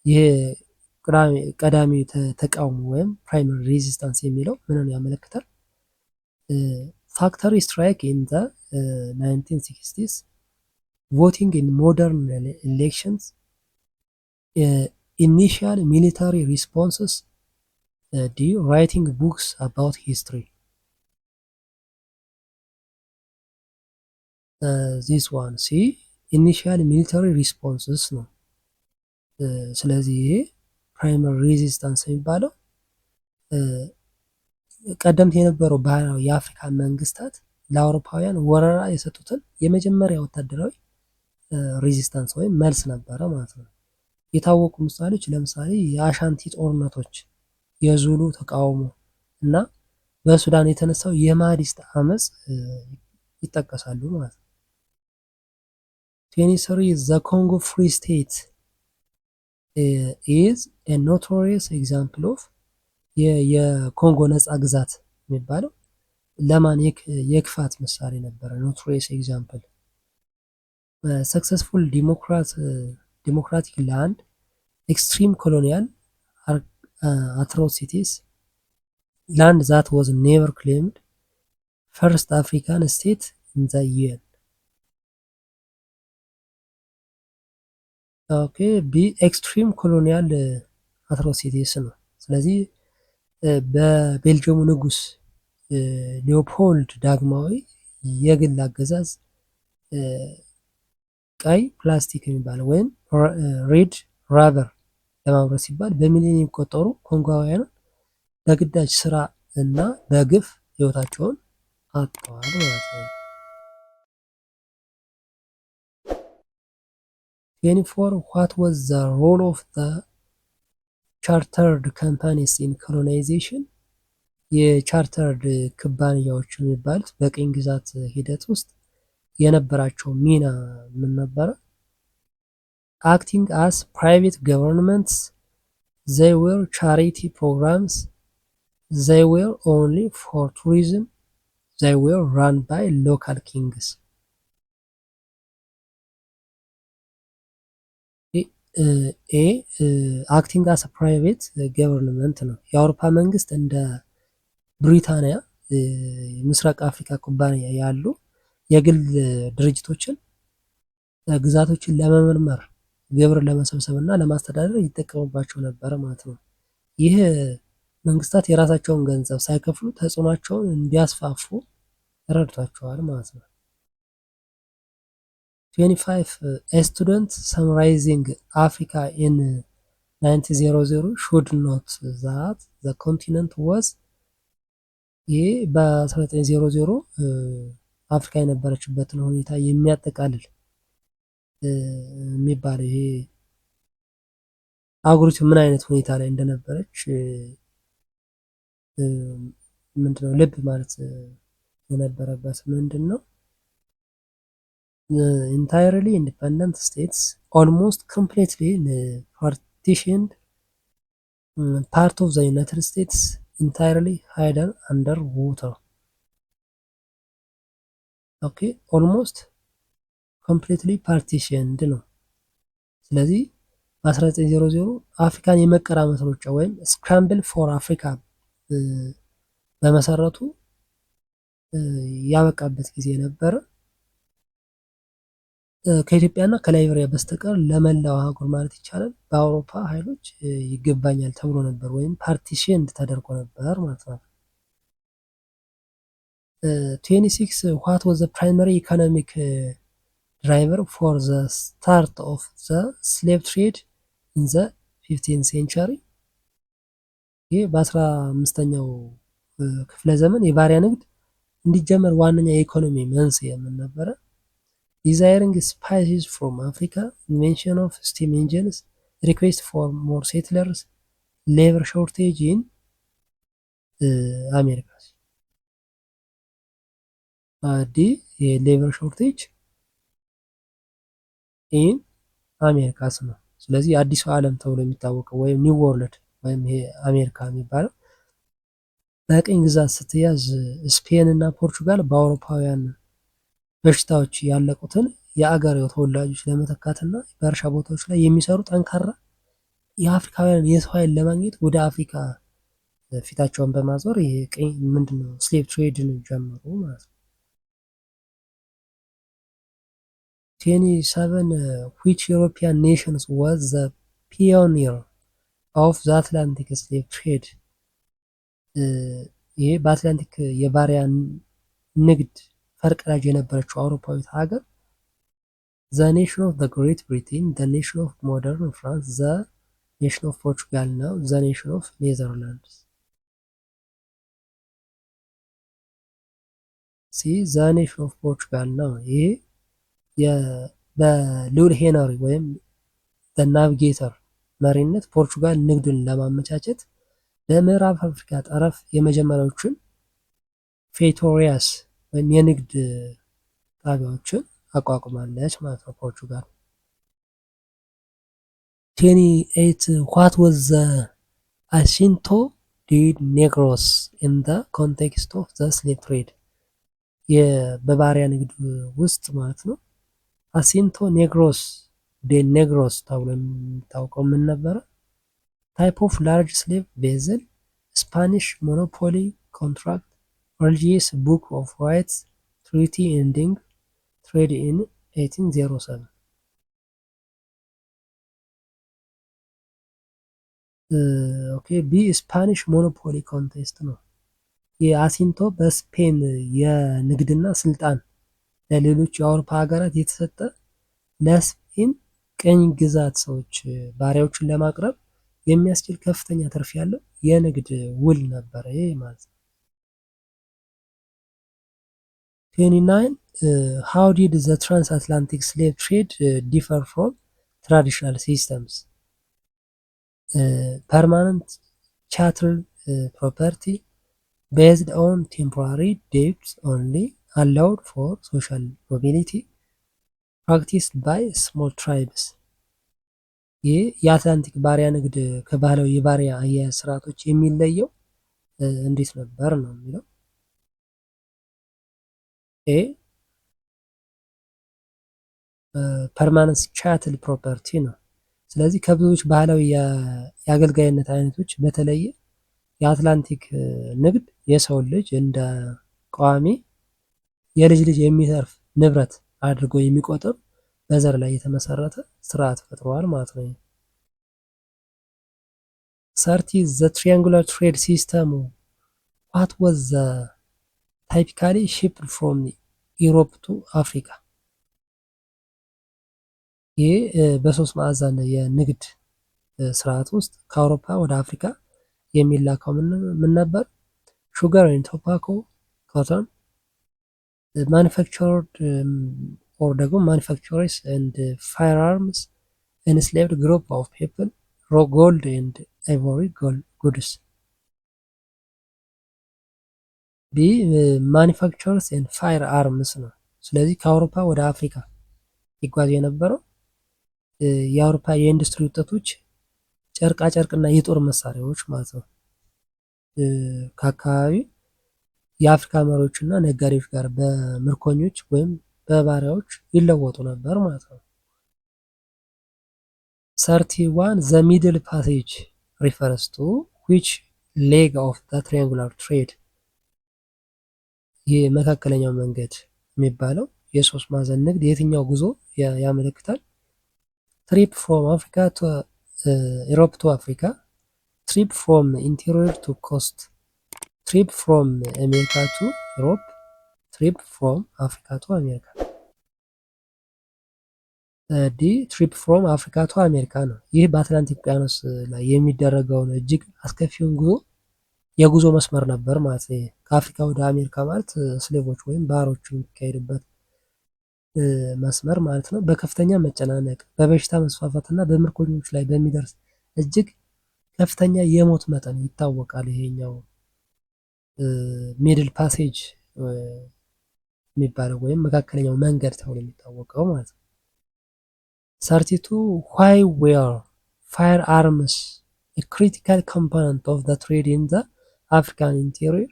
ይሄ ቀዳሚ ተቃውሞ ወይም ፕራይመሪ ሬዚስታንስ የሚለው ምንን ያመለክታል? ፋክተሪ ስትራይክ ኢን ዘ 1960s ቮቲንግ ኢን ሞደርን ኤሌክሽንስ ኢኒሺያል ሚሊታሪ ሪስፖንስስ ዲ ራይቲንግ ቡክስ አባውት ሂስትሪ ዚስ ዋን ሲ ኢኒሺያል ሚሊታሪ ሪስፖንስስ ነው። ስለዚህ ይሄ ፕራይመሪ ሬዚስታንስ የሚባለው ቀደምት የነበረው ባህላዊ የአፍሪካ መንግስታት ለአውሮፓውያን ወረራ የሰጡትን የመጀመሪያ ወታደራዊ ሬዚስታንስ ወይም መልስ ነበረ ማለት ነው። የታወቁ ምሳሌዎች ለምሳሌ የአሻንቲ ጦርነቶች፣ የዙሉ ተቃውሞ እና በሱዳን የተነሳው የማህዲስት አመፅ ይጠቀሳሉ ማለት ነው። 23 ዘ ኮንጎ ፍሪ ስቴት ኢዝ ኤ ኖቶሪየስ ኤግዛምፕል ኦፍ የኮንጎ ነፃ ግዛት የሚባለው ለማን የክፋት ምሳሌ ነበረ? ኖቶሪየስ ኤግዛምፕል ሰክሰስፉል ዲሞክራቲክ ላንድ ኤክስትሪም ኮሎኒያል አትሮሲቲስ ላንድ ዛት ዋዝ ኔቨር ክሌምድ ፈርስት አፍሪካን ስቴት ኢን ዘ ዩኤን። ኦኬ ቢ ኤክስትሪም ኮሎኒያል አትሮሲቲስ ነው። ስለዚህ በቤልጅየሙ ንጉስ ሊዮፖልድ ዳግማዊ የግል አገዛዝ ቀይ ፕላስቲክ የሚባለው ወይም ሬድ ራበር ለማምረት ሲባል በሚሊዮን የሚቆጠሩ ኮንጓውያን በግዳጅ ስራ እና በግፍ ህይወታቸውን አጥተዋል ማለት ነው። 24 what was the role of the chartered companies in colonization? የቻርተርድ ኩባንያዎች የሚባሉት በቅኝ ግዛት ሂደት ውስጥ የነበራቸው ሚና ምን ነበረ? acting as private governments, they were charity programs, they were only for tourism, they were run by local kings. ኤ acting as a private government ነው። የአውሮፓ መንግስት እንደ ብሪታንያ ምስራቅ አፍሪካ ኩባንያ ያሉ የግል ድርጅቶችን ግዛቶችን ለመመርመር ግብር ለመሰብሰብ እና ለማስተዳደር ይጠቀሙባቸው ነበር ማለት ነው። ይህ መንግስታት የራሳቸውን ገንዘብ ሳይከፍሉ ተጽዕኗቸውን እንዲያስፋፉ ረድቷቸዋል ማለት ነው። 25 a student summarizing Africa in 1900 should note that the continent was ይህ በ1900 አፍሪካ የነበረችበትን ሁኔታ የሚያጠቃልል የሚባል ይሄ አህጉሪቱ ምን አይነት ሁኔታ ላይ እንደነበረች ምንድነው ልብ ማለት የነበረበት ምንድነው? entirely independent states almost completely partitioned part of the United States ኢንታይርሊ ሃይደን አንደር ዋተር ኦኬ ኦልሞስት ኮምፕሊትሊ ፓርቲሽንድ ነው። ስለዚህ በ1900 አፍሪካን የመቀራመት ሩጫ ወይም ስክራምብል ፎር አፍሪካ በመሰረቱ ያበቃበት ጊዜ ነበረ። ከኢትዮጵያና ከላይቤሪያ በስተቀር ለመላው አህጉር ማለት ይቻላል በአውሮፓ ኃይሎች ይገባኛል ተብሎ ነበር ወይም ፓርቲሽንድ ተደርጎ ነበር ማለት ነው። 26 ዋት ዋዝ ዘ ፕራይመሪ ኢኮኖሚክ ድራይቨር ፎር ዘ ስታርት ኦፍ ዘ ስሌቭ ትሬድ ኢን ዘ 15th ሴንቸሪ። ይህ በ15ኛው ክፍለ ዘመን የባሪያ ንግድ እንዲጀመር ዋነኛ የኢኮኖሚ መንስኤ ምን ነበረ? Desiring spices from Africa, invention of steam engines, request for more settlers, labor shortage in America. የሌበር ሾርቴጅ ኢን አሜሪካስ ነው። ስለዚህ አዲሱ ዓለም ተብሎ የሚታወቀው ወይም ኒው ወርልድ ወይም ይሄ አሜሪካ የሚባለው በቅኝ ግዛት ስትያዝ ስፔን እና ፖርቹጋል በአውሮፓውያን በሽታዎች ያለቁትን የአገሬው ተወላጆች ለመተካትና በእርሻ ቦታዎች ላይ የሚሰሩ ጠንካራ የአፍሪካውያን የሰው ኃይል ለማግኘት ወደ አፍሪካ ፊታቸውን በማዞር ይሄ ቀኝ ምንድነው ስሌቭ ትሬድን ጀመሩ ማለት ነው። 27 which European nations was the pioneer of the Atlantic slave trade? ይሄ በአትላንቲክ የባሪያ ንግድ ፈርቀዳጅ የነበረችው አውሮፓዊት ሀገር the nation of the Great Britain, the nation of modern France, the nation of Portugal ነው the nation of Netherlands። the nation of Portugal ነው። ይሄ በልዑል ሄንሪ ወይም በናቪጌተር መሪነት ፖርቹጋል ንግዱን ለማመቻቸት በምዕራብ አፍሪካ ጠረፍ የመጀመሪያዎቹን ፌቶሪያስ ወይም የንግድ ጣቢያዎችን አቋቁማለች ማለት ነው ፖርቹጋል። 28 what was the Asinto de Negros in the context of the slave trade? በባሪያ ንግድ ውስጥ ማለት ነው። አሲንቶ ኔግሮስ ዴ ኔግሮስ ተብሎ የሚታወቀው ምን ነበረ? ታይፕ ኦፍ ላርጅ ስሌቭ ቬዝል፣ ስፓኒሽ ሞኖፖሊ ኮንትራክት፣ ሪሊጂየስ ቡክ ኦፍ ራይትስ፣ ትሪቲ ኤንዲንግ ትሬድ ኢን 1807። ኦኬ ቢ ስፓኒሽ ሞኖፖሊ ኮንቴስት ነው። የአሲንቶ በስፔን የንግድና ስልጣን ለሌሎች የአውሮፓ ሀገራት የተሰጠ ለስፔን ቅኝ ግዛት ሰዎች ባሪያዎችን ለማቅረብ የሚያስችል ከፍተኛ ትርፍ ያለው የንግድ ውል ነበረ ይሄ ማለት ነው። 29 how did the transatlantic slave trade differ from traditional systems? permanent chattel property based on temporary debts only allowed for social mobility practiced by small tribes። ይህ የአትላንቲክ ባሪያ ንግድ ከባህላዊ የባሪያ አያያዝ ስርዓቶች የሚለየው እንዴት ነበር ነው የሚለው። ፐርማነንስ ቻትል ፕሮፐርቲ ነው። ስለዚህ ከብዙዎች ባህላዊ የአገልጋይነት አይነቶች በተለየ የአትላንቲክ ንግድ የሰው ልጅ እንደ ቋሚ የልጅ ልጅ የሚተርፍ ንብረት አድርጎ የሚቆጥር በዘር ላይ የተመሰረተ ስርዓት ፈጥሯል ማለት ነው። 30 the triangular trade system what was the typically shipped from Europe to Africa? ይህ በሶስት ማዕዘን የንግድ ስርዓት ውስጥ ከአውሮፓ ወደ አፍሪካ የሚላከው ምን ነበር? ሹገር ኤንድ ቶባኮ፣ ኮተን፣ ማኒፋክቸርድ ኦር ደግሞ ማኒፋክቸርስ ኤንድ ፋየር አርምስ፣ ኤንስሌቭድ ግሩፕ ኦፍ ፒፕል፣ ሮ ጎልድ ኤንድ አይቮሪ ጉድስ። ቢ ማኒፋክቸርስ ኤንድ ፋየር አርምስ ነው። ስለዚህ ከአውሮፓ ወደ አፍሪካ ይጓዝ የነበረው የአውሮፓ የኢንዱስትሪ ውጤቶች ጨርቃ ጨርቅና የጦር መሳሪያዎች ማለት ነው። ከአካባቢ የአፍሪካ መሪዎችና ነጋዴዎች ጋር በምርኮኞች ወይም በባሪያዎች ይለወጡ ነበር ማለት ነው። 31 ዘ ሚድል ፓሴጅ ሪፈርስ ቱ ዊች ሌግ ኦፍ ዘ ትሪያንጉላር ትሬድ። ይህ መካከለኛው መንገድ የሚባለው የሶስት ማዕዘን ንግድ የትኛው ጉዞ ያመለክታል? ትሪፕ ፍሮም አፍሪካ ቱ ኢሮፕ ቱ አፍሪካ፣ ትሪፕ ፍሮም ኢንቴሪየር ቱ ኮስት፣ ትሪፕ ፍሮም አሜሪካ ቱ ኢሮፕ፣ ትሪፕ ፍሮም አፍሪካ ቱ አሜሪካ። ዲ ትሪፕ ፍሮም አፍሪካ ቱ አሜሪካ ነው። ይህ በአትላንቲክ ውቅያኖስ ላይ የሚደረገውን እጅግ አስከፊውን ጉዞ የጉዞ መስመር ነበር ማለት ነው። ከአፍሪካ ወደ አሜሪካ ማለት ስሌቮች ወይም ባሮች የሚካሄዱበት መስመር ማለት ነው። በከፍተኛ መጨናነቅ፣ በበሽታ መስፋፋት እና በምርኮኞች ላይ በሚደርስ እጅግ ከፍተኛ የሞት መጠን ይታወቃል። ይሄኛው ሚድል ፓሴጅ የሚባለው ወይም መካከለኛው መንገድ ተብሎ የሚታወቀው ማለት ነው። 32 ዋይ ዌር ፋየር አርምስ a critical component of the trade in the African interior?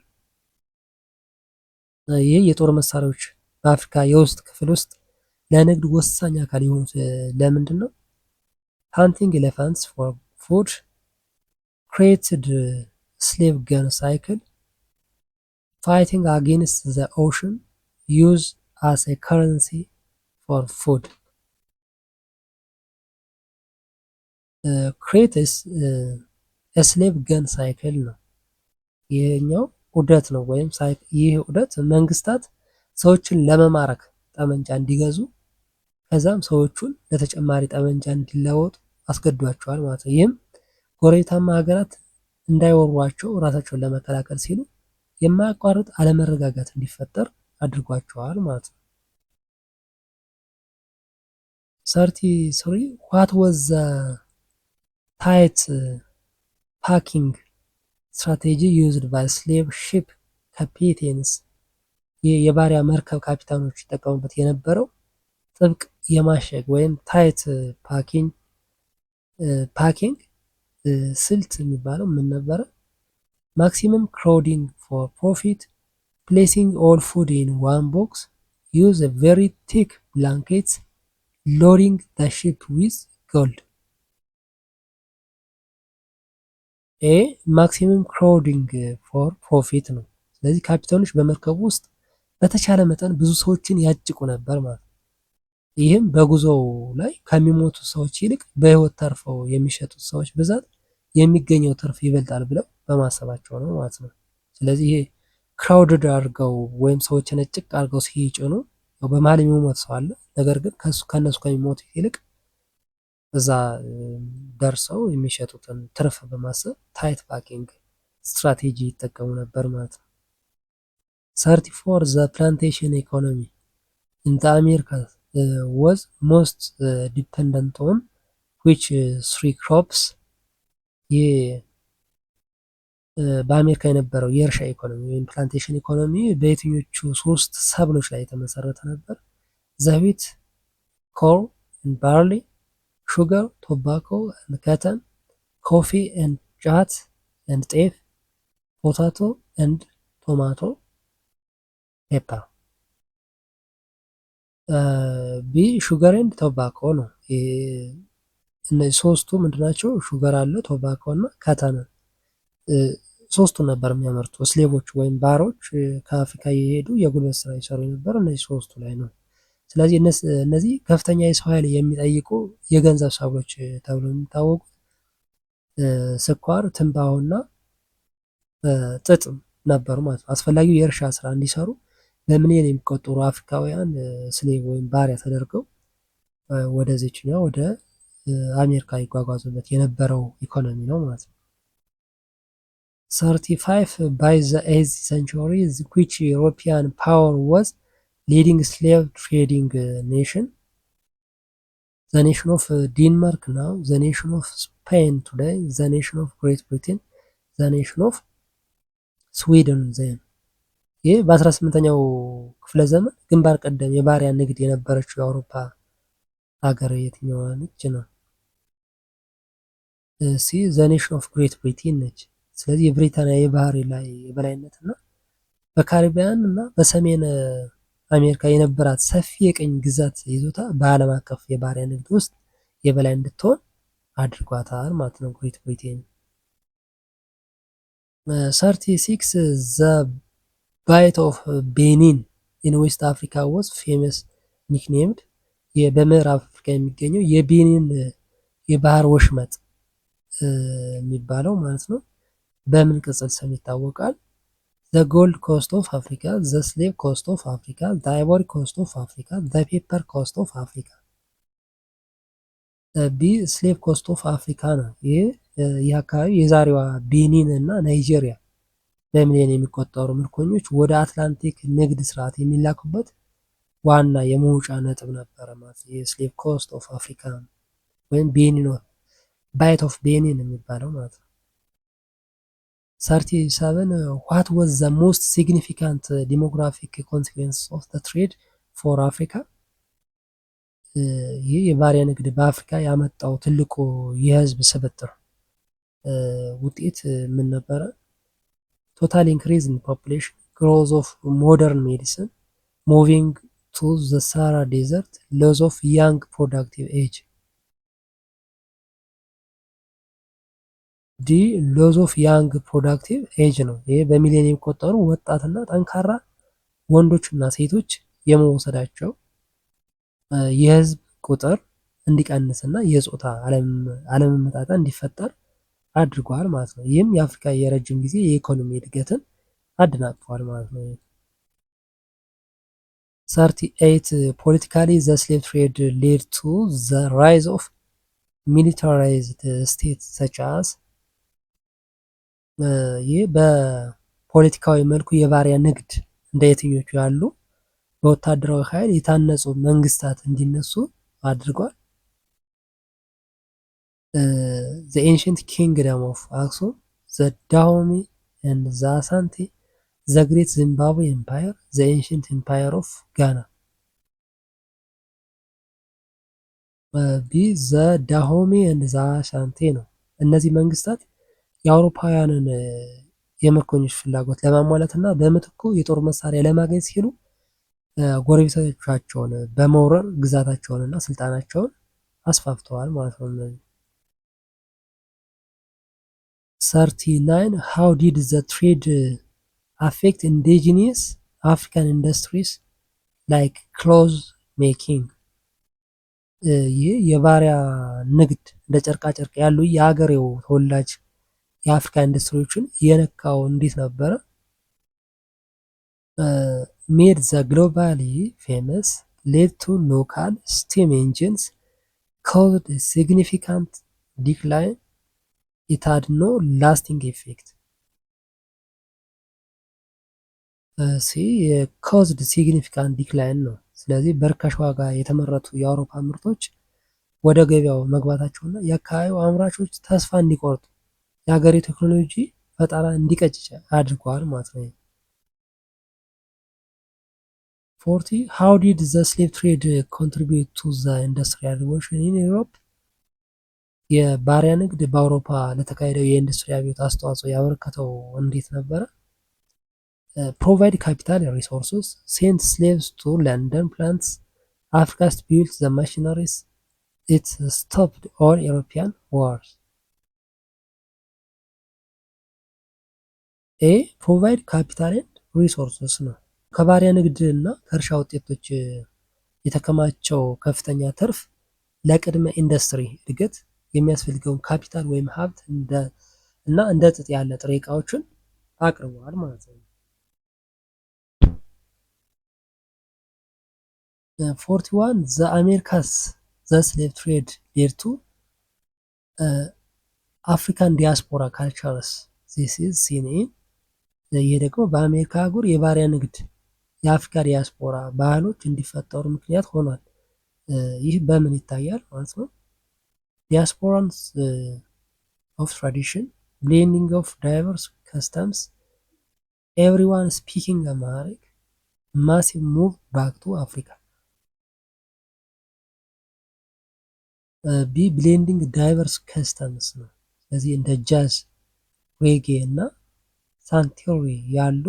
ይህ የጦር መሳሪያዎች በአፍሪካ የውስጥ ክፍል ውስጥ ለንግድ ወሳኝ አካል የሆኑት ለምንድን ነው? ሃንቲንግ ኤሌፋንትስ ፎር ፉድ፣ ክሬትድ ስሌቭ ገን ሳይክል፣ ፋይቲንግ አጌንስት ዘ ኦሽን፣ ዩዝ አስ ኤ ከረንሲ ፎር ፉድ። ክሬትስ ስሌቭ ገን ሳይክል ነው። ይሄኛው ዑደት ነው ወይም ይህ ዑደት መንግስታት ሰዎችን ለመማረክ ጠመንጃ እንዲገዙ ከዛም ሰዎቹን ለተጨማሪ ጠመንጃ እንዲለወጡ አስገዷቸዋል ማለት ነው። ይህም ጎረቤታማ ሀገራት እንዳይወሯቸው ራሳቸውን ለመከላከል ሲሉ የማያቋርጥ አለመረጋጋት እንዲፈጠር አድርጓቸዋል ማለት ነው። 33 ዋት ወዝ ዘ ታይት ፓኪንግ ስትራቴጂ ዩዝድ ባይ ስሌቭ ሺፕ ካፒቴንስ። ይህ የባሪያ መርከብ ካፒታኖች ይጠቀሙበት የነበረው ጥብቅ የማሸግ ወይም ታይት ፓኪንግ ስልት የሚባለው ምን ነበረ? ማክሲመም ክራውዲንግ ፎር ፕሮፊት፣ ፕሌሲንግ ኦል ፉድ ኢን ዋን ቦክስ፣ ዩዝ ቬሪ ቲክ ብላንኬትስ፣ ሎዲንግ ዘ ሺፕ ዊዝ ጎልድ። ኤ ማክሲመም ክራውዲንግ ፎር ፕሮፊት ነው። ስለዚህ ካፒታኖች በመርከቡ ውስጥ በተቻለ መጠን ብዙ ሰዎችን ያጭቁ ነበር ማለት ነው። ይህም በጉዞው ላይ ከሚሞቱ ሰዎች ይልቅ በህይወት ተርፈው የሚሸጡት ሰዎች ብዛት የሚገኘው ትርፍ ይበልጣል ብለው በማሰባቸው ነው ማለት ነው። ስለዚህ ይሄ ክራውድድ አድርገው ወይም ሰዎችን እጭቅ አድርገው ሲጭኑ በመሀል የሚሞት ሰው አለ። ነገር ግን ከነሱ ከሚሞቱት ይልቅ እዛ ደርሰው የሚሸጡትን ትርፍ በማሰብ ታይት ፓኪንግ ስትራቴጂ ይጠቀሙ ነበር ማለት ነው። 34 ዘ ፕላንቴሽን ኢኮኖሚ ኢን ዘ አሜሪካ was most dependent on which three crops? ይህ በአሜሪካ የነበረው የእርሻ ኢኮኖሚ ወይም ፕላንቴሽን ኢኮኖሚ በየትኞቹ ሶስት ሰብሎች ላይ የተመሰረተ ነበር? ዘቢት፣ ኮርን ኤንድ ባርሊ፣ ሹገር ቶባኮ ኤንድ ካተን፣ ኮፊ ኤንድ ጫት ኤንድ ጤፍ፣ ፖታቶ ኤንድ ቶማቶ ፔፐር። ቢ ሹገር ኤንድ ቶባኮ ነው። እነዚህ ሶስቱ ምንድናቸው? ሹገር አለ፣ ቶባኮ እና ካተን ሶስቱን ነበር የሚያመርቱ ስሌቮች ወይም ባሮች ከአፍሪካ የሄዱ የጉልበት ስራ ይሰሩ የነበረ እነዚህ ሶስቱ ላይ ነው። ስለዚህ እነዚህ ከፍተኛ የሰው ኃይል የሚጠይቁ የገንዘብ ሰብሎች ተብሎ የሚታወቁት ስኳር፣ ትንባሆና ጥጥ ነበሩ ማለት ነው። አስፈላጊው የእርሻ ስራ እንዲሰሩ በሚሊዮን የሚቆጠሩ አፍሪካውያን ስሌቭ ወይም ባሪያ ተደርገው ወደዚችኛው ወደ አሜሪካ ይጓጓዙበት የነበረው ኢኮኖሚ ነው ማለት ነው። 35 by the 8th century which European power was leading slave trading nation? The nation of Denmark now, the nation of Spain today, the nation of Great Britain, the nation of Sweden then. ይህ በ18ኛው ክፍለ ዘመን ግንባር ቀደም የባሪያ ንግድ የነበረችው የአውሮፓ ሀገር የትኛዋ ነች ነው? ሲ ዘ ኔሽን ኦፍ ግሬት ብሪቴን ነች። ስለዚህ የብሪታንያ የባህር ላይ የበላይነት እና በካሪቢያን እና በሰሜን አሜሪካ የነበራት ሰፊ የቅኝ ግዛት ይዞታ በዓለም አቀፍ የባሪያ ንግድ ውስጥ የበላይ እንድትሆን አድርጓታል ማለት ነው ግሬት ብሪቴን። 36 ዘ ባይት ኦፍ ቤኒን ኢን ዌስት አፍሪካ ወዝ ፌመስ ኒክኔምድ በምዕራብ አፍሪካ የሚገኘው የቤኒን የባህር ወሽመጥ የሚባለው ማለት ነው በምን ቅጽል ስም ይታወቃል? ዘ ጎልድ ኮስት ኦፍ አፍሪካ፣ ዘ ስሌቭ ኮስት ኦፍ አፍሪካ፣ ዘ አይቮሪ ኮስት ኦፍ አፍሪካ፣ ዘ ፔፐር ኮስት ኦፍ አፍሪካ። ቢ ስሌቭ ኮስት ኦፍ አፍሪካ ነው። ይህ አካባቢ የዛሬዋ ቤኒን እና ናይጄሪያ በሚሊዮን የሚቆጠሩ ምርኮኞች ወደ አትላንቲክ ንግድ ስርዓት የሚላኩበት ዋና የመውጫ ነጥብ ነበረ ማለት ነው። የስሌቭ ኮስት ኦፍ አፍሪካ ወይም ቤኒን ባይት ኦፍ ቤኒን የሚባለው ማለት ነው። 37 ዋት ወዝ ዘ ሞስት ሲግኒፊካንት ዲሞግራፊክ ኮንሲኩዌንስ ኦፍ ዘ ትሬድ ፎር አፍሪካ። ይህ የባሪያ ንግድ በአፍሪካ ያመጣው ትልቁ የህዝብ ስብጥር ውጤት ምን ነበረ? ቶታል ኢንክሪዝ ኢን ፖፑሌሽን፣ ግሮዝ ኦፍ ሞደርን ሜዲሲን፣ ሙቪንግ ቱ ዘ ሳሃራ ዴዘርት፣ ሎዝ ኦፍ ያንግ ፕሮዳክቲቭ ኤጅ። ዲ ሎዝ ኦፍ ያንግ ፕሮዳክቲቭ ኤጅ ነው። ይህ በሚሊዮን የሚቆጠሩ ወጣትና ጠንካራ ወንዶችና ሴቶች የመወሰዳቸው የህዝብ ቁጥር እንዲቀንስና የጾታ አለመመጣጠን እንዲፈጠር አድርጓል ማለት ነው። ይህም የአፍሪካ የረጅም ጊዜ የኢኮኖሚ እድገትን አደናቅፏል ማለት ነው። 38 ፖለቲካሊ ዘ ስሌቭ ትሬድ ሌድ ቱ ዘ ራይዝ ኦፍ ሚሊታራይዝድ ስቴት ሰች አስ። ይህ በፖለቲካዊ መልኩ የባሪያ ንግድ እንደ የትኞቹ ያሉ በወታደራዊ ኃይል የታነጹ መንግስታት እንዲነሱ አድርጓል? ዘ ኤንሽንት ኪንግደም ኦፍ አክሱም፣ ዘ ዳሆሚ ኤንድ ዘ አሳንቴ፣ ዘ ግሬት ዚምባብዌ ኤምፓየር፣ ዘ ኤንሽንት ኤምፓየር ኦፍ ጋና። ቢ ዘ ዳሆሚ ኤንድ ዘ አሳንቴ ነው። እነዚህ መንግስታት የአውሮፓውያንን የምርኮኞች ፍላጎት ለማሟላት እና በምትኩ የጦር መሳሪያ ለማግኘት ሲሉ ጎረቤቶቻቸውን በመውረር ግዛታቸውን እና ስልጣናቸውን አስፋፍተዋል ማለት ነው። እነዚህ 39 how did the trade affect indigenous African industries like clothes making? ይህ የባሪያ ንግድ እንደ ጨርቃጨርቅ ያሉ የሀገሬው ተወላጅ የአፍሪካ ኢንዱስትሪዎችን የነካው እንዴት ነበረ? made the globally famous, led to local steam engines, caused a significant decline, it had no lasting effect. caused significant decline ነው። ስለዚህ በርካሽ ዋጋ የተመረቱ የአውሮፓ ምርቶች ወደ ገበያው መግባታቸውና የአካባቢው አምራቾች ተስፋ እንዲቆርጡ የሀገሬ ቴክኖሎጂ ፈጠራ እንዲቀጭጭ አድርጓል ማለት ነው። 40 how did the slave trade contribute to the industrial revolution in Europe? የባሪያ ንግድ በአውሮፓ ለተካሄደው የኢንዱስትሪ አብዮት አስተዋጽኦ ያበረከተው እንዴት ነበረ? provide capital resources, sent slaves to London plants, Africa built the machineries, it stopped all European wars. ኤ ፕሮቫይድ ካፒታል ኤንድ ሪሶርስስ ነው። ከባሪያ ንግድ እና ከእርሻ ውጤቶች የተከማቸው ከፍተኛ ትርፍ ለቅድመ ኢንዱስትሪ እድገት የሚያስፈልገውን ካፒታል ወይም ሀብት እና እንደ ጥጥ ያለ ጥሬ እቃዎችን አቅርበዋል ማለት ነው። 41 ዘ አሜሪካስ ዘ ስሌቭ ትሬድ ሌድ ቱ አፍሪካን ዲያስፖራ ካልቸርስ ዚስ ኢዝ ሲን ኢን። ይህ ደግሞ በአሜሪካ አህጉር የባሪያ ንግድ የአፍሪካ ዲያስፖራ ባህሎች እንዲፈጠሩ ምክንያት ሆኗል። ይህ በምን ይታያል ማለት ነው? ዲያስፖራንስ ኦፍ ትራዲሽን፣ ብሌንዲንግ ኦፍ ዳይቨርስ ከስተምስ፣ ኤቭሪዋን ስፒኪንግ አማሪክ፣ ማሲቭ ሙቭ ባክ ቱ አፍሪካ። ቢ ብሌንዲንግ ዳይቨርስ ከስተምስ ነው። ስለዚህ እንደ ጃዝ ሬጌ እና ሳንቶሪ ያሉ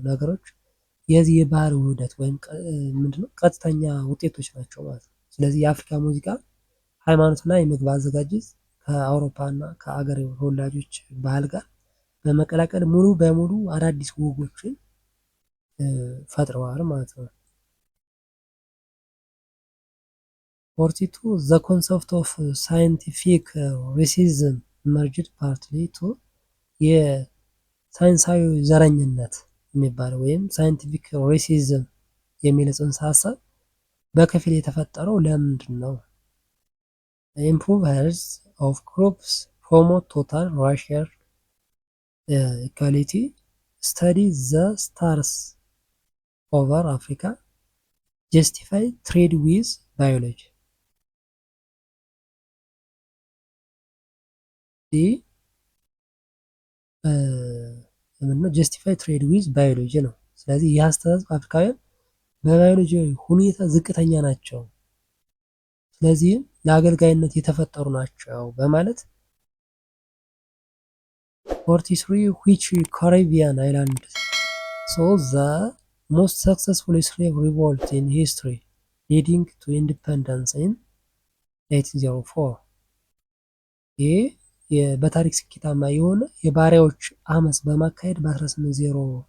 ነገሮች የዚህ የባህል ውህደት ወይም ምንድነው ቀጥተኛ ውጤቶች ናቸው ማለት ነው። ስለዚህ የአፍሪካ ሙዚቃ ሃይማኖትና የምግብ አዘጋጀት ከአውሮፓ እና ከአገር ተወላጆች ባህል ጋር በመቀላቀል ሙሉ በሙሉ አዳዲስ ወጎችን ፈጥረዋል ማለት ነው። 42 the concept of scientific racism emerged partly to የሳይንሳዊ ዘረኝነት የሚባለው ወይም ሳይንቲፊክ ሬሲዝም የሚል ጽንሰ ሀሳብ በከፊል የተፈጠረው ለምንድን ነው? improve health of groups, promote total racial equality, study the stars over Africa, justify trade with biology. ምንድነው ጀስቲፋይ ትሬድ ዊዝ ባዮሎጂ ነው። ስለዚህ ይህ አስተሳሰብ አፍሪካውያን በባዮሎጂ ሁኔታ ዝቅተኛ ናቸው፣ ስለዚህም ለአገልጋይነት የተፈጠሩ ናቸው በማለት 43 which Caribbean islands saw the most successful slave revolt in history leading to independence in 1804 ይህ በታሪክ ስኬታማ የሆነ የባሪያዎች አመፅ በማካሄድ በ1804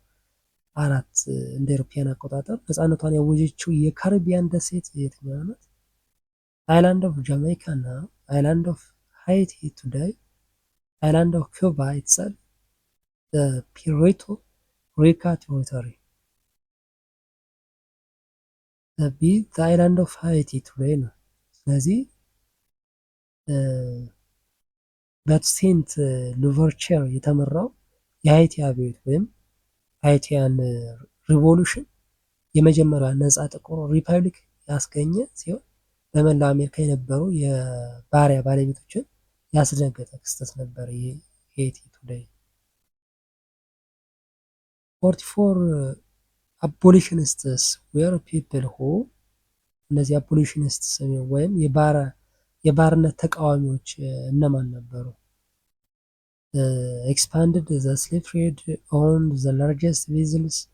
እንደ አውሮፓውያን አቆጣጠር ነፃነቷን ያወጀችው የካሪቢያን ደሴት የትኛዋ ናት? አይላንድ ኦፍ ጃማይካ እና አይላንድ ኦፍ ሃይቲ ቱዴይ፣ አይላንድ ኦፍ ኩባ ኢትሰልፍ፣ ፒሬቶ ሪካ ቴሪቶሪ። ቢ አይላንድ ኦፍ ሃይቲ ቱዴይ ነው። ስለዚህ በሴንት ሉቨርቸር የተመራው የሃይቲ አብዮት ወይም ሃይቲያን ሪቮሉሽን የመጀመሪያ ነፃ ጥቁር ሪፐብሊክ ያስገኘ ሲሆን በመላው አሜሪካ የነበሩ የባሪያ ባለቤቶችን ያስደነገጠ ክስተት ነበር። ይህ ሃይቲ ቱዴይ 44 አቦሊሽኒስትስ ዌር ፒፕል ሁ እነዚህ አቦሊሽኒስትስ ወይም የባርነት ተቃዋሚዎች እነማን ነበሩ? expanded the slave trade, owned the largest vessels,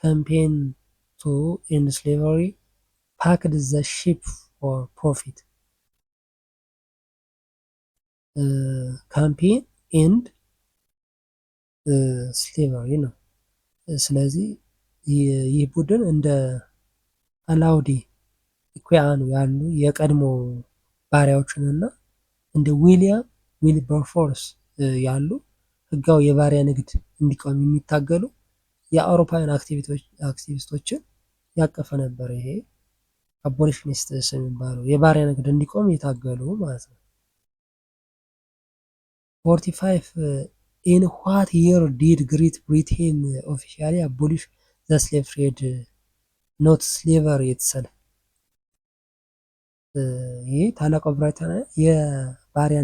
campaigned to end slavery, packed the ship for profit. campaign end slavery ነው። ስለዚህ ይህ ቡድን እንደ አላውዲ ኢኩያኑ ያሉ የቀድሞ ባሪያዎችንና እንደ ዊሊያም ዊልበርፎርስ ያሉ ህጋዊ የባሪያ ንግድ እንዲቆም የሚታገሉ የአውሮፓውያን አክቲቪስቶችን ያቀፈ ነበር። ይሄ አቦሊሽኒስትስ የሚባለው የባሪያ ንግድ እንዲቆም የታገሉ ማለት ነው። 45 in what year did Great Britain officially abolish the slave trade, not slavery itself? ይህ ታላቋ ብሪታንያ የባሪያ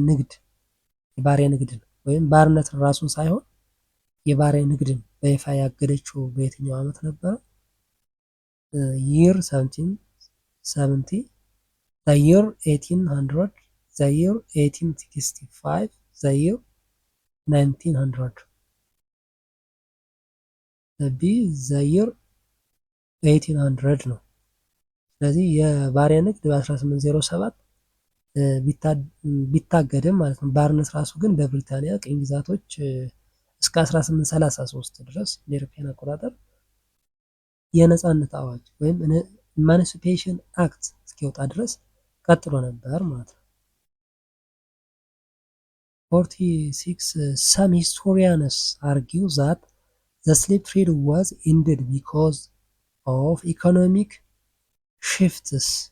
ንግድን ወይም ባርነትን ራሱን ሳይሆን የባሪያ ንግድን በይፋ ያገደችው በየትኛው ዓመት ነበረ? year 1770, the year 1800, the year 1865, the year 1900. ቢ the year 1800 ነው። ስለዚህ የባሪያ ንግድ በ1807 ቢታገድም ማለት ነው። ባርነት ራሱ ግን በብሪታንያ ቅኝ ግዛቶች እስከ 1833 ድረስ እንደ አውሮፓውያን አቆጣጠር የነፃነት አዋጅ ወይም ኢማንሲፔሽን አክት እስኪወጣ ድረስ ቀጥሎ ነበር ማለት ነው። 46 some historians argue that the slave trade was ended because of economic shifts.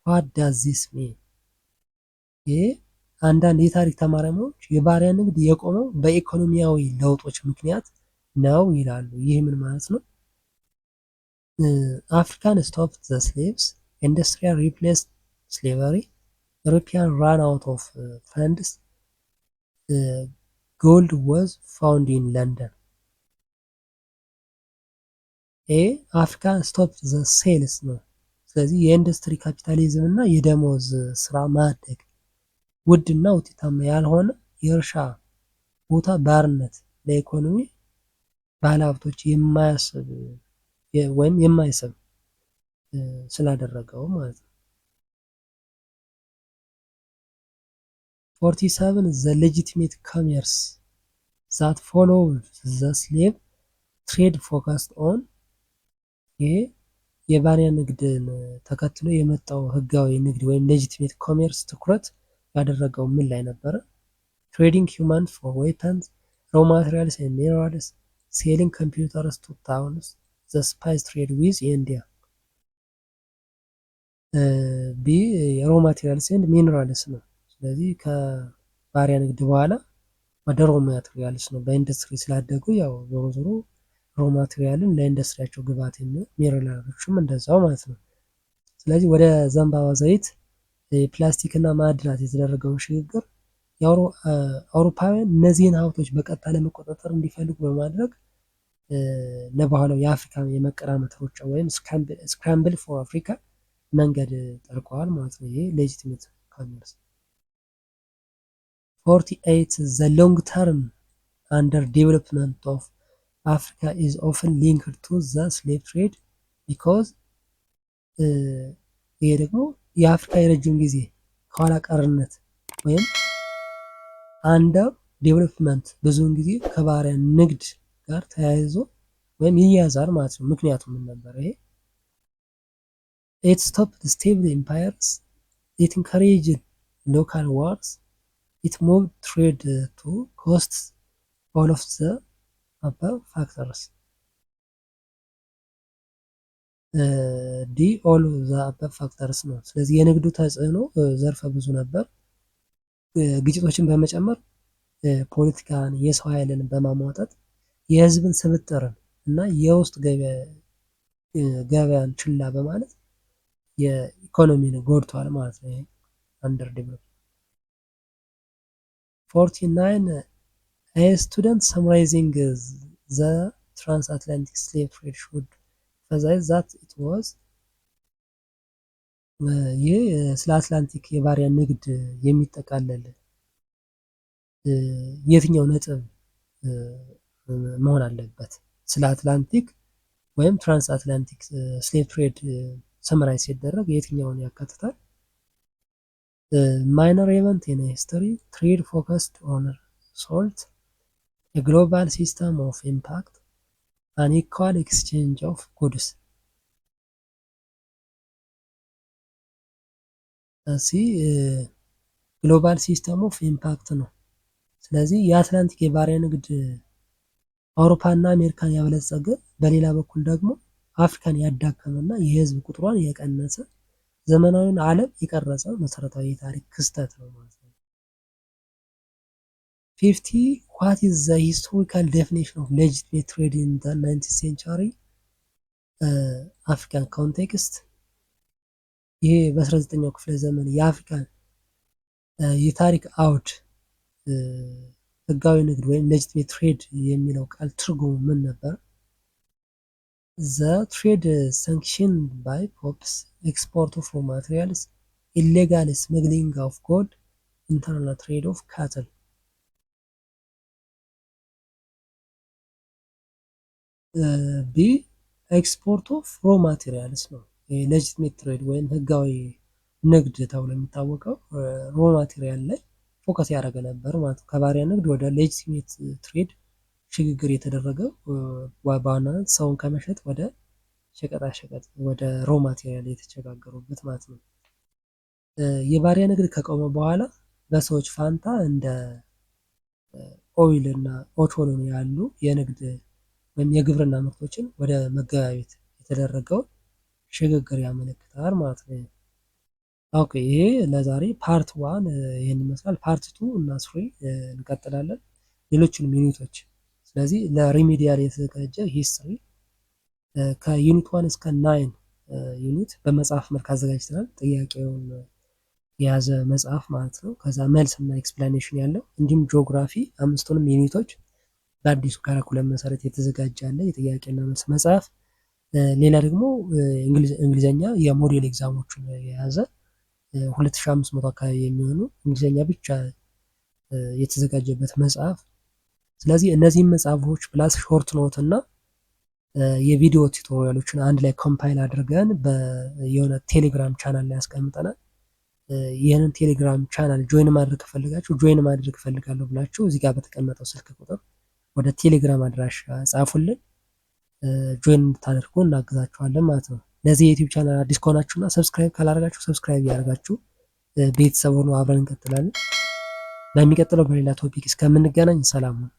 What does this mean? ይህ አንዳንድ የታሪክ ተመራማሪዎች የባሪያ ንግድ የቆመው በኢኮኖሚያዊ ለውጦች ምክንያት ነው ይላሉ። ይህ ምን ማለት ነው? African stopped the slaves, industry replaced slavery, European ran out of funds, gold was found in London. አፍሪካ ስቶፕ ዘ ሴልስ ነው። ስለዚህ የኢንዱስትሪ ካፒታሊዝም እና የደሞዝ ስራ ማደግ፣ ውድና ውጤታማ ያልሆነ የእርሻ ቦታ ባርነት ለኢኮኖሚ ባለሀብቶች የማያስብ ወይም የማይስብ ስላደረገው ማለት ነው። 47 the legitimate commerce that followed the slave trade focused on ይሄ የባሪያ ንግድን ተከትሎ የመጣው ህጋዊ ንግድ ወይም ሌጂቲሜት ኮሜርስ ትኩረት ያደረገው ምን ላይ ነበረ? ትሬዲንግ ሂውማንስ ፎር ዌፐንስ ሮው ማቴሪያልስ ኤንድ ሚነራልስ ሴሊንግ ኮምፒውተርስ ቱ ታውንስ ዘ ስፓይስ ትሬድ ዊዝ ኢንዲያ። ቢ የሮ ማቴሪያልስ ኤንድ ሚነራልስ ነው። ስለዚህ ከባሪያ ንግድ በኋላ ወደ ሮ ማቴሪያልስ ነው። በኢንዱስትሪ ስላደጉ ያው ዞሮ ዞሮ ሮ ማቴሪያልን ለኢንዱስትሪያቸው ግብዓት የሚሆን ሚነራሎችም እንደዛው ማለት ነው። ስለዚህ ወደ ዘንባባ ዘይት፣ ፕላስቲክ እና ማዕድናት የተደረገውን ሽግግር አውሮፓውያን እነዚህን ሀብቶች በቀጥታ ለመቆጣጠር እንዲፈልጉ በማድረግ ለበኋላው የአፍሪካ የመቀራመት ሩጫ ወይም ስክራምብል ፎር አፍሪካ መንገድ ጠርቀዋል ማለት ነው። ይሄ ሌጂቲሜት ኮሜርስ። 48 the long term under development of Africa is often linked to the slave trade because ይሄ ደግሞ የአፍሪካ የረጅም ጊዜ ከኋላ ቀርነት ወይም አንደር ዴቨሎፕመንት ብዙውን ጊዜ ከባሪያ ንግድ ጋር ተያይዞ ወይም ይያዛል ማለት ነው። ምክንያቱም ምን ነበር ይሄ? it stopped stable empires, it encouraged local wars, it moved trade to costs all of the above factors ዲ ኦል ዘ አበብ ፋክተርስ ነው። ስለዚህ የንግዱ ተጽዕኖ ዘርፈ ብዙ ነበር። ግጭቶችን በመጨመር ፖለቲካን፣ የሰው ኃይልን በማሟጠጥ የህዝብን ስብጥርን እና የውስጥ ገበያን ችላ በማለት የኢኮኖሚን ጎድቷል ማለት ነው። አንደር ዴቨሎፕ 49 a student summarizing the transatlantic slave trade should emphasize that it was ይህ ስለ አትላንቲክ የባሪያ ንግድ የሚጠቃለል የትኛው ነጥብ መሆን አለበት? ስለ አትላንቲክ ወይም ትራንስ አትላንቲክ ስሌቭ ትሬድ ሰመራይዝ ሲደረግ የትኛውን ያካትታል? ማይነር ኢቨንት ኢን ሂስትሪ ትሬድ ፎከስድ ኦን ሶልት የግሎባል ሲስተም ኦፍ ኢምፓክት አን ኢኳል ኤክስቼንጅ ኦፍ ጉድስ። ግሎባል ሲስተም ኦፍ ኢምፓክት ነው። ስለዚህ የአትላንቲክ የባሪያ ንግድ አውሮፓና አሜሪካን ያበለጸገ፣ በሌላ በኩል ደግሞ አፍሪካን ያዳከመ እና የህዝብ ቁጥሯን የቀነሰ ዘመናዊን ዓለም የቀረጸ መሰረታዊ የታሪክ ክስተት ነው ማለት ነው። 50 what is the historical definition of legitimate trade in the 19th century African context? ይሄ በ19ኛው ክፍለ ዘመን የአፍሪካን የታሪክ አውድ ህጋዊ ንግድ ወይም ሌጂቲሜት ትሬድ የሚለው ቃል ትርጉሙ ምን ነበር? the trade sanctioned by popes, export of raw materials, illegal smuggling of gold, internal trade of cattle. ቢ ኤክስፖርት ኦፍ ሮ ማቴሪያልስ ነው። ሌጂቲሜት ትሬድ ወይም ህጋዊ ንግድ ተብሎ የሚታወቀው ሮ ማቴሪያል ላይ ፎከስ ያደረገ ነበር ማለት ነው። ከባሪያ ንግድ ወደ ሌጂቲሜት ትሬድ ሽግግር የተደረገው በዋናነት ሰውን ከመሸጥ ወደ ሸቀጣሸቀጥ ወደ ሮ ማቴሪያል የተሸጋገሩበት ማለት ነው። የባሪያ ንግድ ከቆመ በኋላ በሰዎች ፋንታ እንደ ኦይል እና ኦቾሎኒ ያሉ የንግድ ወይም የግብርና ምርቶችን ወደ መገበያየት የተደረገውን ሽግግር ያመለክታል ማለት ነው። ኦኬ ይሄ ለዛሬ ፓርት ዋን ይህን ይመስላል። ፓርት ቱ እና ስሪ እንቀጥላለን ሌሎችንም ዩኒቶች። ስለዚህ ለሪሚዲያል የተዘጋጀ ሂስትሪ ከዩኒት 1 እስከ 9 ዩኒት በመጽሐፍ መልክ አዘጋጅተናል። ጥያቄውን የያዘ መጽሐፍ ማለት ነው። ከዛ መልስ እና ኤክስፕላኔሽን ያለው እንዲሁም ጂኦግራፊ አምስቱንም ዩኒቶች በአዲሱ ካሪኩለም መሰረት የተዘጋጀ አለ የጥያቄና መልስ መጽሐፍ። ሌላ ደግሞ እንግሊዘኛ የሞዴል ኤግዛሞችን የያዘ 2500 አካባቢ የሚሆኑ እንግሊዘኛ ብቻ የተዘጋጀበት መጽሐፍ ስለዚህ እነዚህም መጽሐፎች ፕላስ ሾርት ኖት እና የቪዲዮ ቱቶሪያሎችን አንድ ላይ ኮምፓይል አድርገን የሆነ ቴሌግራም ቻናል ላይ ያስቀምጠናል። ይህንን ቴሌግራም ቻናል ጆይን ማድረግ ከፈልጋችሁ ጆይን ማድረግ እፈልጋለሁ ብላችሁ እዚህ ጋር በተቀመጠው ስልክ ቁጥር ወደ ቴሌግራም አድራሻ ጻፉልን። ጆይን እንድታደርጉ እናግዛችኋለን ማለት ነው። ለዚህ የዩቲዩብ ቻናል አዲስ ከሆናችሁና ሰብስክራይብ ካላደረጋችሁ ሰብስክራይብ እያደረጋችሁ ቤተሰብ ሆኖ አብረን እንቀጥላለን። በሚቀጥለው በሌላ ቶፒክ እስከምንገናኝ ሰላም ነው።